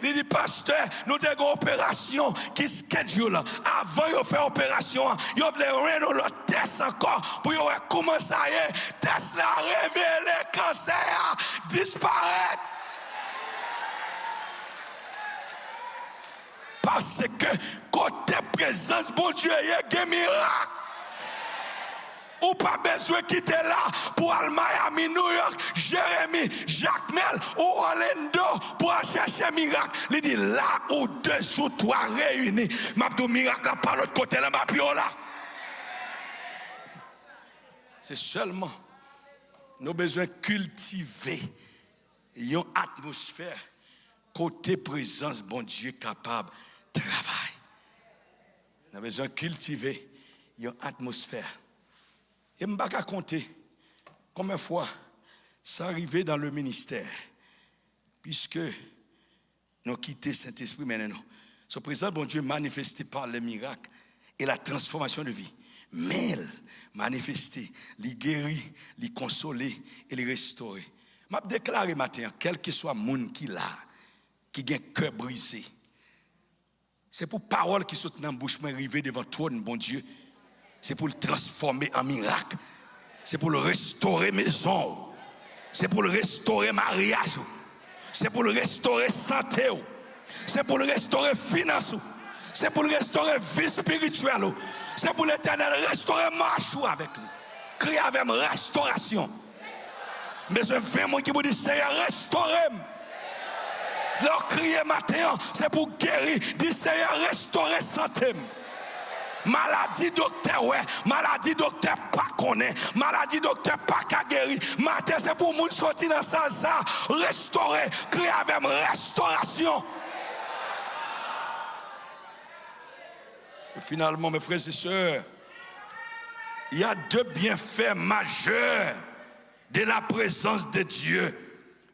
Il dit, pasteur, nous avons une opération qui schedule. Avant de faire opération, il y a l'autre test encore. Pour comment ça y est, test là révélé, cancer disparaît. Parce que côté présence, bon Dieu, il y a un miracle. Ou pas besoin de quitter là pour aller Miami, New York, Jérémy, Jacques Mel ou Orlando pour aller chercher un miracle. Il dit là où 2 ou 3 réunis, m'a dit miracle par l'autre côté là, m'a là. C'est seulement nous besoin de cultiver une atmosphère côté présence, bon Dieu capable de travailler. Nous avons besoin de cultiver une atmosphère. Et je ne vais pas compter combien de fois ça arrivait dans le ministère, puisque nous quitté Saint-Esprit maintenant. Ce présent, bon Dieu, manifesté par les miracles et la transformation de vie. Mais manifesté, les guérit, les consoler et les restaurer. Je vais déclarer matin, quel que soit le monde qui l'a, qui a un cœur brisé, c'est pour parole qui saute dans la bouche, mais arriver devant toi, bon Dieu. C'est pour le transformer en miracle. C'est pour le restaurer maison. C'est pour le restaurer mariage. C'est pour le restaurer santé. C'est pour le restaurer finance. C'est pour le restaurer vie spirituelle. C'est pour l'Éternel restaurer marche avec nous. Crier avec restauration. Mais je fais moi qui vous dit Seigneur restaurez-moi. Leur crier matin, c'est pour guérir. Dis Seigneur restaurer santé. Maladie docteur ouais, maladie docteur pas connaît, maladie docteur pas qu'à guérir. Matin c'est pour moun sortir dans ça, restaurer, créer avec restauration. Et finalement mes frères et sœurs, il y a deux bienfaits majeurs de la présence de Dieu.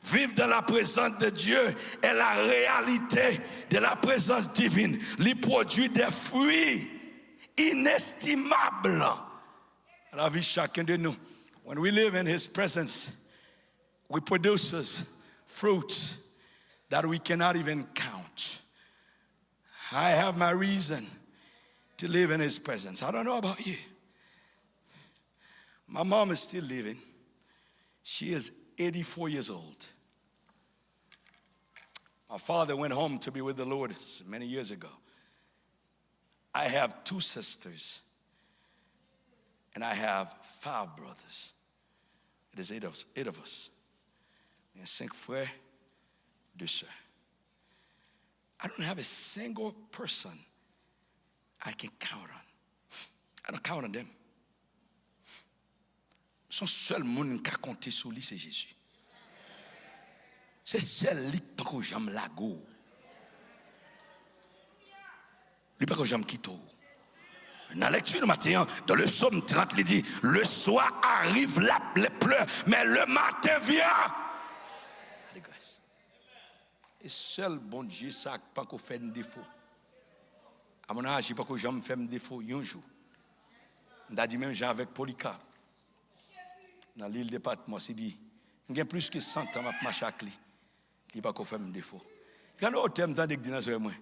Vivre dans la présence de Dieu est la réalité de la présence divine. Il produit des fruits inestimables à la vie de chacun de nous. When we live in His presence, we produce fruits that we cannot even count. I have my reason to live in His presence. I don't know about you. My mom is still living. She is 84 years old. My father went home to be with the Lord many years ago. I have 2 sisters, and I have 5 brothers. It is 8 of us. And 5 frères, 2 sœurs. I don't have a single person I can count on. I don't count on them. Son seul monde qui a compté sur lui, c'est Jésus. C'est seul lui qui peut jamais lago. Lui pas que jamais quitte. Dans la lecture du matin, dans le psaume 30, il dit, le soir arrive les pleurs, mais le matin vient. Et seul bon Dieu, ça pas qu'on fait un défaut. À mon âge, il pas que jamais fait un défaut un jour. On a dit même Jean avec Polycarpe. Dans l'île de Patmos, il dit, il y a plus que 100 ans, je marche avec lui. Il n'y a pas qu'on fait un défaut. Quand on thème dans les moi,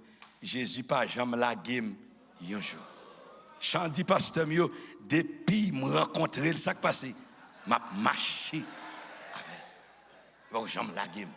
Jésus pas jamais la game un jour. Chant dit pasteur mio, depuis me rencontrer, ça qui passe, m'a marché avec. Pas jamais la game.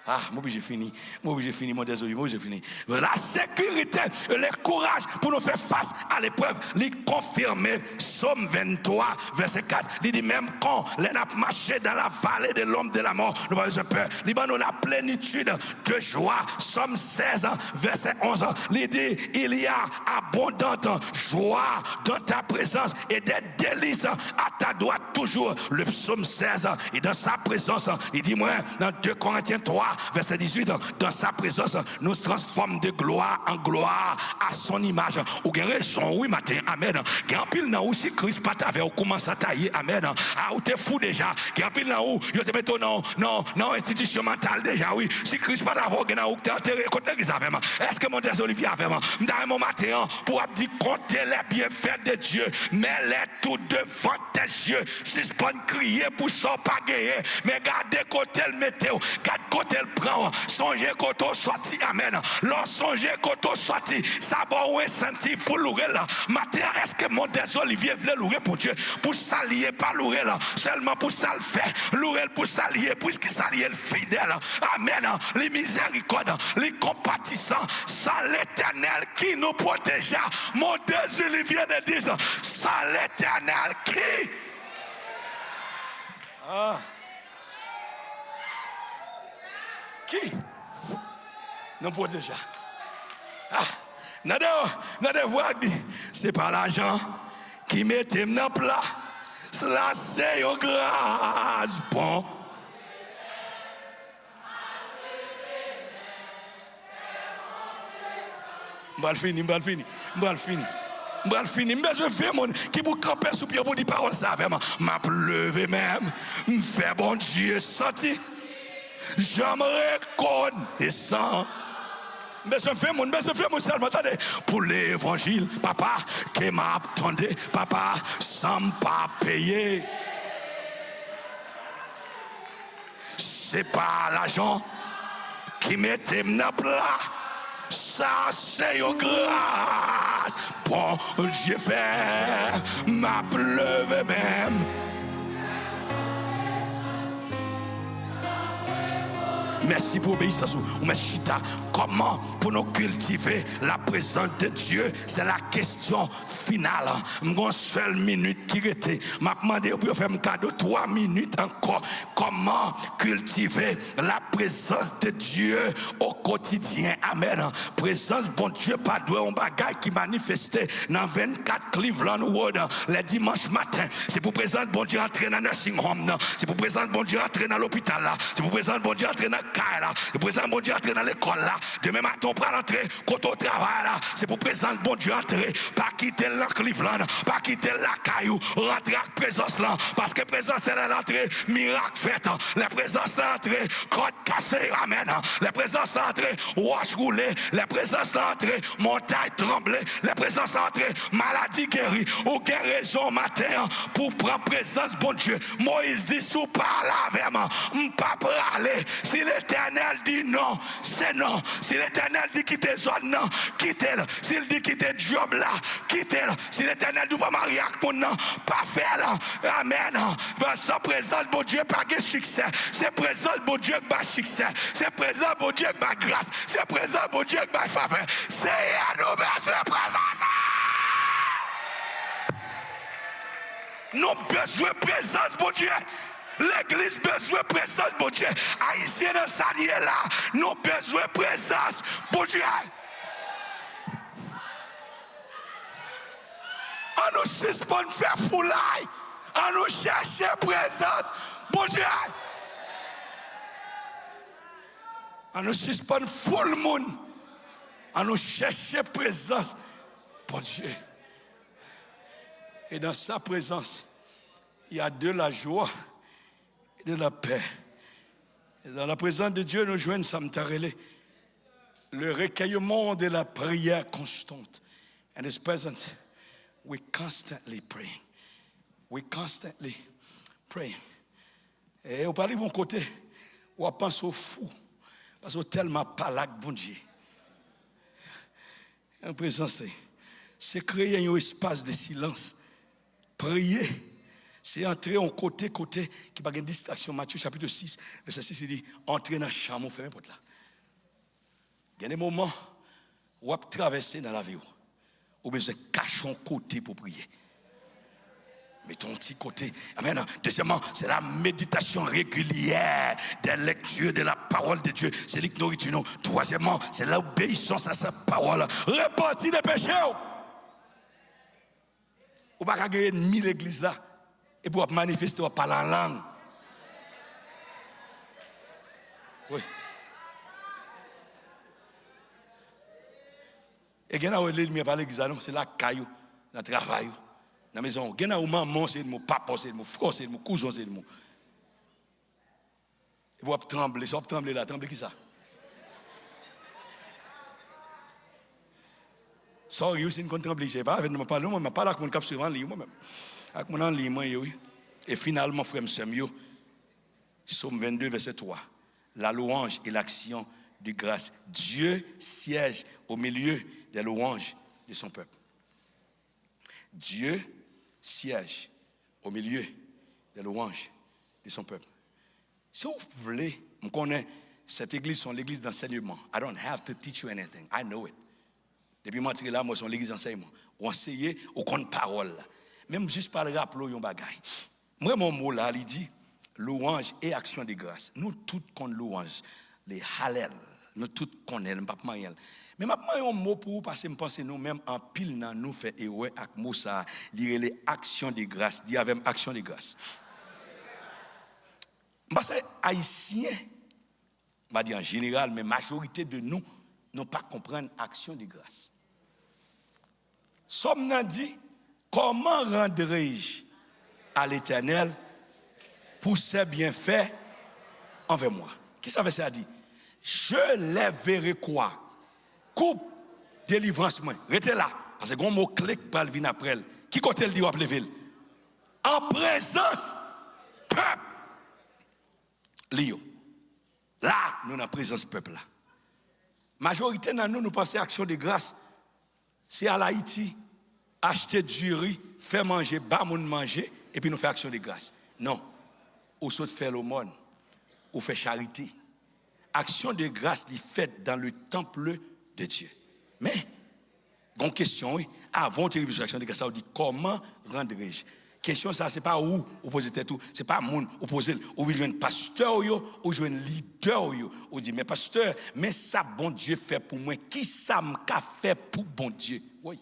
Ah, moi j'ai fini, mon désolé, moi j'ai fini. La sécurité et le courage pour nous faire face à l'épreuve, il confirme Psaume 23, verset 4. Il dit même quand les n'a marché dans la vallée de l'ombre de la mort, nous n'avons pas peur. Il nous la plénitude de joie. Psaume 16, verset 11. Il dit il y a abondante joie dans ta présence et des délices à ta droite toujours. Le psaume 16 et dans sa présence, il dit moi dans 2 Corinthiens 3. Verset 18, dans sa présence, nous transforme de gloire en gloire à son image. Ou bien raison, oui, matin, amen. Grand pile nan ou si Christ pas t'avait, ou commence à tailler, amen. Ah, ou t'es fou déjà. Grand pile nan ou, yo te mette non, institution mentale déjà, oui. Si Christ pas t'avait, gen nan ou t'es enterré, côté qui savait, est-ce que mon Dieu Olivier avait, m'dare mon matin, pour dire compter les bienfaits de Dieu, mais les tout devant tes yeux. Si c'est pas crier pour ça, pas gagner, mais gardez côté le météo, gardez côté le prend, songez quand on sorti, amen. L'on songez quand on sorti, ça va ou senti pour louer là. Matin, est-ce que mon Dieu Olivier voulait louer pour Dieu, pour s'allier, pas louer là, seulement pour ça le faire, louer pour s'allier, puisque s'allier le fidèle, amen. Les miséricordes, les compatissants, ça l'Éternel qui nous protégea. Mon Dieu Olivier de dire, ça l'Éternel qui. Ah. Qui nous protège. Ah, n'a voix dit, c'est pas l'argent qui mettait dans plat. Cela c'est une grâce bon. M'bal fini. Mais je fais mon qui vous camper sous pied pour dire parole ça vraiment. M'a pleuvé même, m'fait bon Dieu senti. J'aimerais connaissant. Mais je fais mon seulement, attendez, pour l'évangile, papa, qui m'a attendu, papa, sans pas payer. C'est pas l'argent qui mettait dans plat. Ça, c'est une grâce. Bon, Dieu fait, m'a pleuvé même. merci pour obéissance. Ou mais chita, comment pour nous cultiver la présence de Dieu? C'est la question finale. Une seule minute qui était. M'a demandé pour faire un cadeau 3 minutes encore. Comment cultiver la présence de Dieu au quotidien? Amen. Présence bon Dieu pas doué un bagage qui manifestait dans 24 Cleveland Road les dimanches matin. C'est pour présence bon Dieu entrer dans le nursing home. C'est pour présence bon Dieu entrer dans l'hôpital là. C'est pour présence bon Dieu entrer dans le cas là. C'est pour présence bon Dieu entrer dans l'école là. Demain matin on prend l'entrée quand on travaille là. C'est pour présence bon Dieu entrer. Pas quitter le Cleveland, pas quitter la caillou, rentrer avec présence là. Parce que présence c'est l'entrée, miracle fait. La présence l'entrée, côte cassée, amen. La présence l'entrée, roche roulée. La présence l'entrée, montagne tremblée. La présence l'entrée, maladie guérie. Ou guérison matin pour prendre présence bon Dieu. Moïse dit sous parle avec moi, pas parler. Si l'Éternel dit non, c'est non. Si l'Éternel dit quitter zone, non, quittez-le. S'il dit quitter job là, quittez-le. Si l'Éternel dit pas marier avec mon non, pas faire. Amen. Sans présence bon Dieu pas de succès. C'est présence bon Dieu qui a succès. C'est présence bon Dieu qui a grâce. C'est présence bon Dieu qui a faveur. C'est à nous besoin de présence. Nous besoin de présence bon Dieu. L'église besoin de présence bon Dieu. Haïtien dans sa là, nous besoin de présence bon Dieu. On nous suspend faire foulaille. On nous chercher présence bon Dieu. On nous suspend full monde. On nous chercher présence bon Dieu. Et dans sa présence, il y a de la joie et de la paix. Et dans la présence de Dieu, nous joignons Samtarele, le recueillement de la prière constante. And His presence, we constantly praying. We constantly praying. Et au parler de mon côté, on pense au fou, parce que tellement pas là que bon Dieu. En présence, c'est créer un espace de silence. Prier, c'est entrer en côté qui n'a pas de distraction. Matthieu chapitre 6, verset 6, il dit, entrez dans la chambre, fermez la porte là. Il y a des moments où vous traversez dans la vie, où vous besoin de cacher un côté pour prier. Mettons un petit côté. Amen. Deuxièmement, c'est la méditation régulière des lectures de la parole de Dieu. C'est lui qui nous nourrit. Troisièmement, c'est l'obéissance à sa parole. Repentir des péchés. Ou pas gagner ennemi l'église là et pour manifester par la langue. Oui. Et il y a l'ennemi par l'église là, c'est la caillou, le travail, la maison. Il y a un maman, c'est mon papa, c'est mon frère, c'est mon cousin, c'est mon. Et pour trembler, ça trembler là, trembler qui ça? Sorry, c'est une contre-trembler, je ne sais pas, je ne parle pas avec mon cap sur un livre, moi-même. Avec mon livre, oui. Et finalement, frère, Psaume 22, verset 3. La louange et l'action de grâce. Dieu siège au milieu des louanges de son peuple. Dieu siège au milieu des louanges de son peuple. Si vous voulez, je connais cette église, c'est l'église d'enseignement. I don't have to teach you anything. I know it. Depuis que je suis là, moi, c'est l'église d'enseignement. On enseigne au compte parole. Même juste par le rappel, un bagage. Moi, mon mot là, il dit louange et action de grâce. Nous tous connaissons louange, les hallel. Nous tous connaissons, pas mal. Mais maintenant, un mot pour vous, parce que je pense que nous-mêmes, en pile, nous faisons erreur avec Moussa, lire les actions de grâce. Dis avec action de grâce. Parce que les Haïtiens, je vais dire en général, mais la majorité de nous n'ont pas compris action de grâce. Somme n'a dit, comment rendrai-je à l'Éternel pour ses bienfaits envers moi? Qu'est-ce que ça dit? Je les verrai quoi? Coupe, délivrance, moi. Restez là. Parce que un mot clé qui parle vient après elle. Qui côté le dit ou appelez ville? En présence, peuple. Lio. Là, nous sommes en présence peuple là. Majorité de nous pensons à action de grâce. C'est à l'Haïti, acheter du riz, faire manger, bas moun manger, et puis nous faire action de grâce. Non. Ou saute faire l'aumône, ou faire charité. action de grâce est faite dans le temple de Dieu. Mais, une question, oui, avant de réviser l'action de grâce, on dit comment rendrai-je? Question, ça, c'est pas où opposer tout, c'est pas moun opposer, ou vous jouez un pasteur ou jouez un leader, ou dit, mais pasteur, mais ça, bon Dieu fait pour moi, qui ça m'a fait pour bon Dieu? Oui.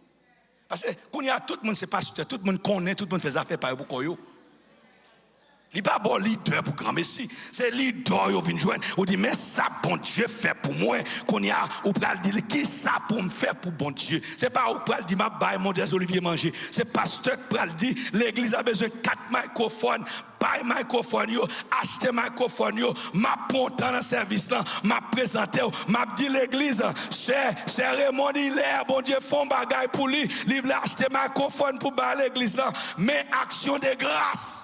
Parce que, quand il y a tout le monde, c'est pasteur, tout le monde connaît, tout le monde fait affaire par pour yo. Il n'est pas bon leader pour grand messie. C'est leader qui vient joindre. On dit, mais ça, bon Dieu fait pour moi. Qu'on y a, ou pral dire, qui ça pour me faire pour bon Dieu? C'est pas ou pral dire, ma baille, mon Dieu, Olivier manger. C'est pasteur qui pral dire, l'église a besoin de 4 microphones. Baille microphone yo, acheter microphone yo, m'a pontant dans service là, m'a présenté, m'a dit l'église, c'est Raymond Hilaire, bon Dieu, font bagaille pour lui, il veut acheter microphone pour bailler l'église là. Mais action de grâce.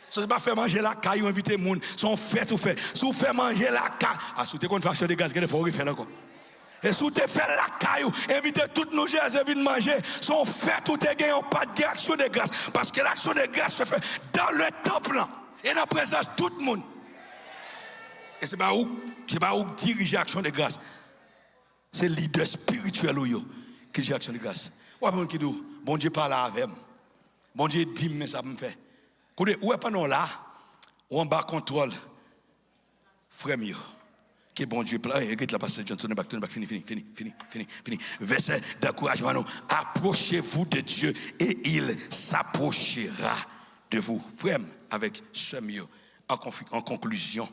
Ce n'est pas faire manger la caille ou inviter les gens. Son fait ou fait. Si vous faites manger la caille, si vous avez fait de gaz, il faut refaire encore. Et si vous avez fait la caille, invitez toutes nos gens à venir manger. Son fait ou te gagne pas de action de grâce. Parce que l'action de grâce se fait dans le temple et dans la présence de tout le monde. Et ce n'est pas où diriger l'action de grâce. C'est le leader spirituel qui dirige l'action de grâce. Bon Dieu parle avec moi. Bon Dieu dit, mais ça me fait. Où est pas non là, ou en bas contrôle, frère mieux. Que bon Dieu, regarde la pasteur John, tournez back, fini. Verset d'encouragement, approchez-vous de Dieu et il s'approchera de vous. Frère, avec ce mieux, en conclusion,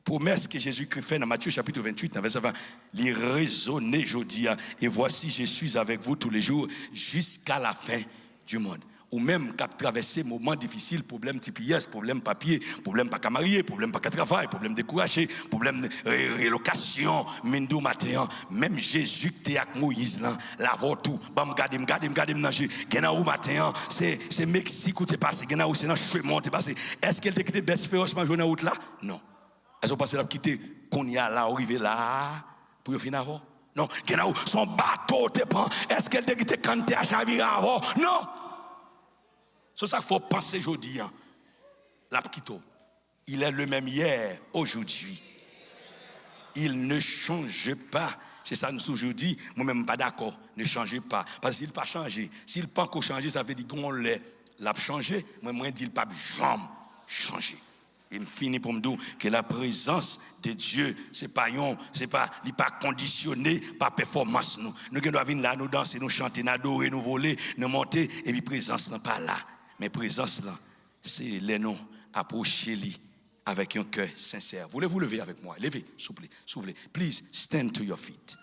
promesse que Jésus-Christ fait dans Matthieu chapitre 28, dans verset 20, les raisonner jeudi, et voici, je suis avec vous tous les jours jusqu'à la fin du monde. Ou même qu'à traverser moments difficiles, problème TPS, problème papier, problème pas qu'à marier, problème pas qu'à travail, problème découragé, problème de relocation, mindou matin, même Jésus qui était avec Moïse là, la tout, bam gadim nager, gena ou matin, c'est Mexique où t'es passé, gena ou c'est dans chemin t'es passé. Est-ce qu'elle t'a quitté best férocement journée route là? Non. Est-ce qu'on passe là quitter qu'on y a là arrivé là pour finir avant? Non, gena ou son bateau te prend. Est-ce qu'elle t'a quitté quand t'es à Chavira avant? Non. C'est ça qu'il faut penser aujourd'hui. L'apquito, il est le même hier, aujourd'hui. Il ne change pas. C'est ça nous aujourd'hui. Moi-même, pas d'accord. Ne changez pas. Parce qu'il n'a pas changé. S'il n'a pas encore changé, ça veut dire qu'on l'a changé. Moi, je dis, il n'a pas jamais changé. Il me finit pour me dire que la présence de Dieu, il n'est pas conditionné par performance. Nous devons venir là, nous danser, nous chanter, nous adorer, nous voler, nous monter, et puis présence n'est pas là. Mais présence là, c'est les noms, approchez-les avec un cœur sincère. Voulez-vous lever avec moi? Levez, s'il vous plaît. Please stand to your feet.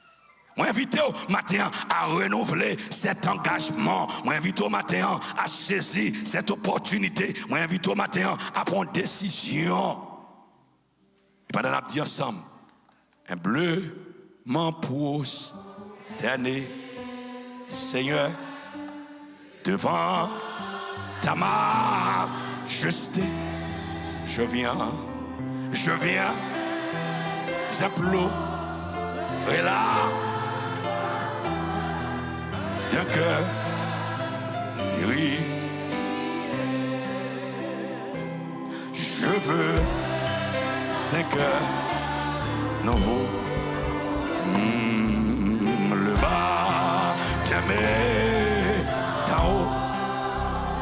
Moi, invite au matin à renouveler cet engagement. Moi, invite au matin à saisir cette opportunité. Moi, invite au matin à prendre décision. Et pendant la dit ensemble, un bleu m'empousse dernier, Seigneur, devant ta majesté, je viens, implorer là d'un cœur, oui, je veux un cœur nouveau, le bas t'aimer d'en haut.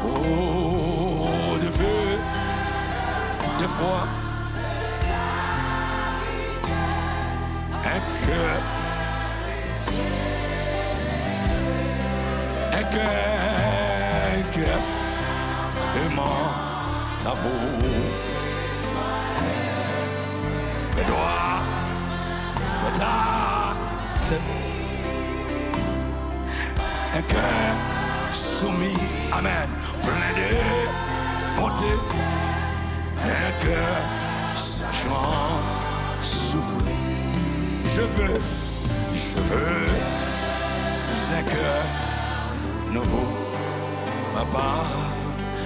Oh, de feu, de foi, un cœur aimant ta voix, les doigts, un cœur soumis, amen, plein de bonté, un cœur sachant souffrir. Je veux un cœur nouveau, papa,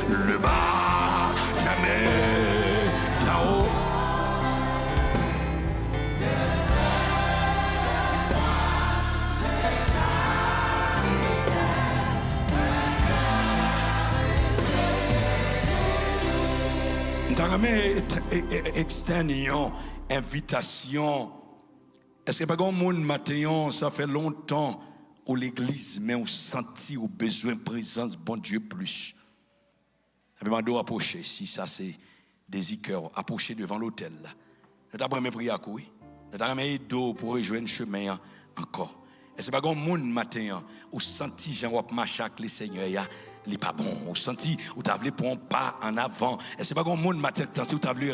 le bas, jamais d'en haut. mais externe une invitation. Est-ce que pas grand monde matin, ça fait longtemps où l'église, mais on sentit au besoin de présence bon Dieu plus. Mais mando approcher, si ça c'est des cœurs, approcher devant l'autel là. Nous avons même prié à courir. Nous avons même d'eau pour rejoindre le chemin encore. Et c'est pas grand monde matin ou senti Jean wap marcher avec le Seigneur ya, li pas bon. Ou senti ou t'a voulu prendre pas en avant. Et c'est pas grand monde matin ou t'a voulu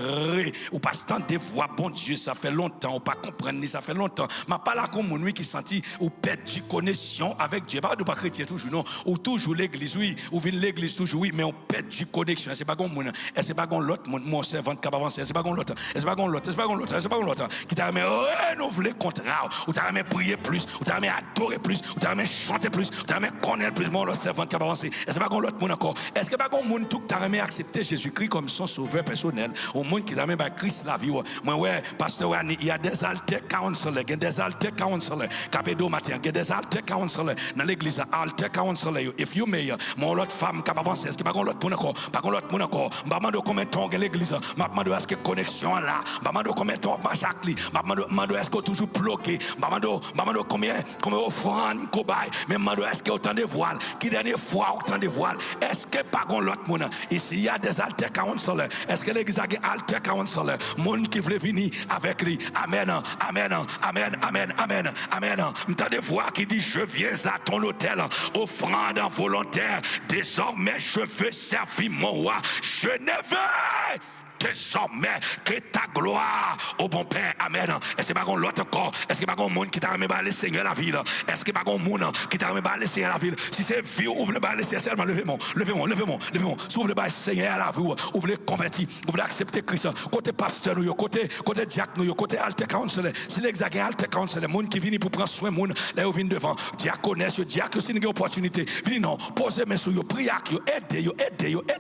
ou pas tant de voix bon Dieu, ça fait longtemps ou pas comprendre ni ça fait longtemps. Mais pas là comme mon qui senti ou perdu connexion avec Dieu. Pas de pas chrétien toujours non, ou toujours l'église oui, ou vient l'église toujours oui, mais on perdu connexion. C'est pas grand monde. Et c'est pas grand l'autre monde mon servant qui avancer. C'est pas grand l'autre. C'est pas grand l'autre. C'est pas grand l'autre. C'est pas grand l'autre qui t'a même renouveler contrat ou t'a même prier plus, ou t'a même adorer plus, ou t'as même chanter plus, ou t'as même connaître plus, mon l'autre servant qui va avancer. Est-ce pas qu'on l'autre monde encore? Est-ce que pas qu'on monde tout t'as même accepté Jésus-Christ comme son sauveur personnel? Au monde qui t'a même Christ la vie. Moi ouais, pasteur il y a des alter counselors, il y a des alter counselors, capédo matin, il y a des alter counselors dans l'église, alter counselors. If you may, mon l'autre femme qui va avancer, est-ce que pas qu'on l'autre monde encore? Pas qu'on l'autre monde encore. Maman de combien de temps dans l'église? Maman de est-ce que connexion là? Maman de combien de temps marche avec lui? Maman de est-ce que toujours bloqué? Maman de combien offrande cobaye, mais mando est-ce que autant de voiles, qui dernière fois autant de voiles, est-ce que pas gon l'autre monde ici il y a des alter counselors, est-ce que l'église a alter counselors, monde qui veut venir avec lui, amen, amen, amen, amen, amen, amen, m'entend des voix qui dit je viens à ton hôtel, offrande volontaire, désormais je veux servir mon roi, je ne veux désormais que ta gloire au bon Père, amen. Est-ce que pas qu'on l'autre encore? Est-ce que pas qu'on monde qui t'a remis le Seigneur la ville? Est-ce que pas qu'on monde qui t'a remis le Seigneur la ville? Si c'est vie, ouvre le bal, c'est seulement levez-moi. Si ouvre le bal Seigneur la vie, ouvre le converti, ouvre l'accepter Christ. Côté pasteur nous, côté diacre nous, côté alter counselor. Si l'exact alter counselor, monde qui vient pour prendre soin monde, là où vient devant, diaconesse, diacre c'est une opportunité. Venez non, posez mes sous yo, priez yo, aidez yo.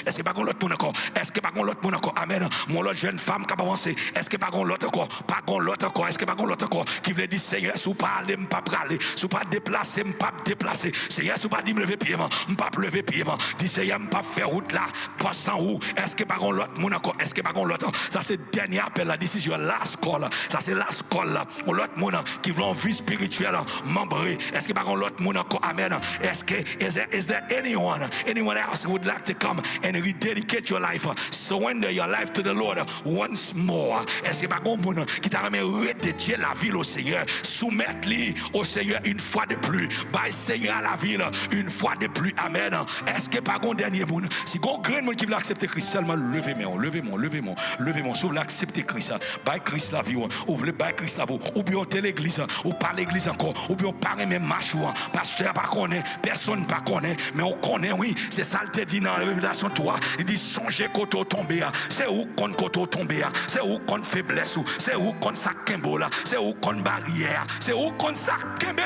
Est-ce que pas qu'on l'autre monde encore? Est-ce que pas qu'on l'autre monde encore? Amen. Mon l'autre jeune femme qui a avancé. Est-ce que pas qu'on l'autre encore? Pas qu'on l'autre encore. Est-ce que pas qu'on l'autre encore? Qui veut dire Seigneur, si vous parlez, je ne pas parler. Si vous pas déplacer, je ne pas déplacer. Seigneur, si vous pas dire me lever pied, je ne pas lever pied. Dis Seigneur, je ne pas faire route là. Passant où? Est-ce que pas qu'on l'autre monde encore? Est-ce que pas qu'on l'autre? Ça c'est le dernier appel là. This is your last call. Ça c'est last call là. L'autre monde qui veut en vie spirituelle, membré. Est-ce que pas qu'on l'autre monde encore? Amen. Est-ce que is there anyone else who would like to come and rededicate your life? Surrender your life to the Lord once more. Est-ce que pas qu'on monde qui t'a remis redédier la ville au Seigneur, soumettre-lui au Seigneur une fois de plus, by Seigneur à la ville une fois de plus, amen. Est-ce que pas qu'on dernier monde, si qu'on grand monde qui veut accepter Christ, seulement levez-moi, si vous voulez accepter Christ, by Christ la vie, ou vous voulez by Christ la vie, ou bien t'es l'église, ou pas l'église encore, ou bien pas même marche, pasteur pas connaît, personne pas connaît, mais on connaît, oui, c'est ça le te dit dans la révélation 3, il dit songez koto tombé, c'est où qu'on koto tombé, c'est où qu'on faiblesse, c'est où qu'on sac kembo, c'est où qu'on barrière, c'est où qu'on sac kembo.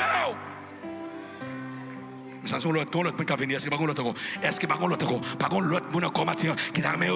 Ça sont l'autre qui va venir, est-ce que pas qu'on l'autre encore? Est-ce que pas qu'on l'autre encore? Pas qu'on l'autre monde encore matin qui t'a remis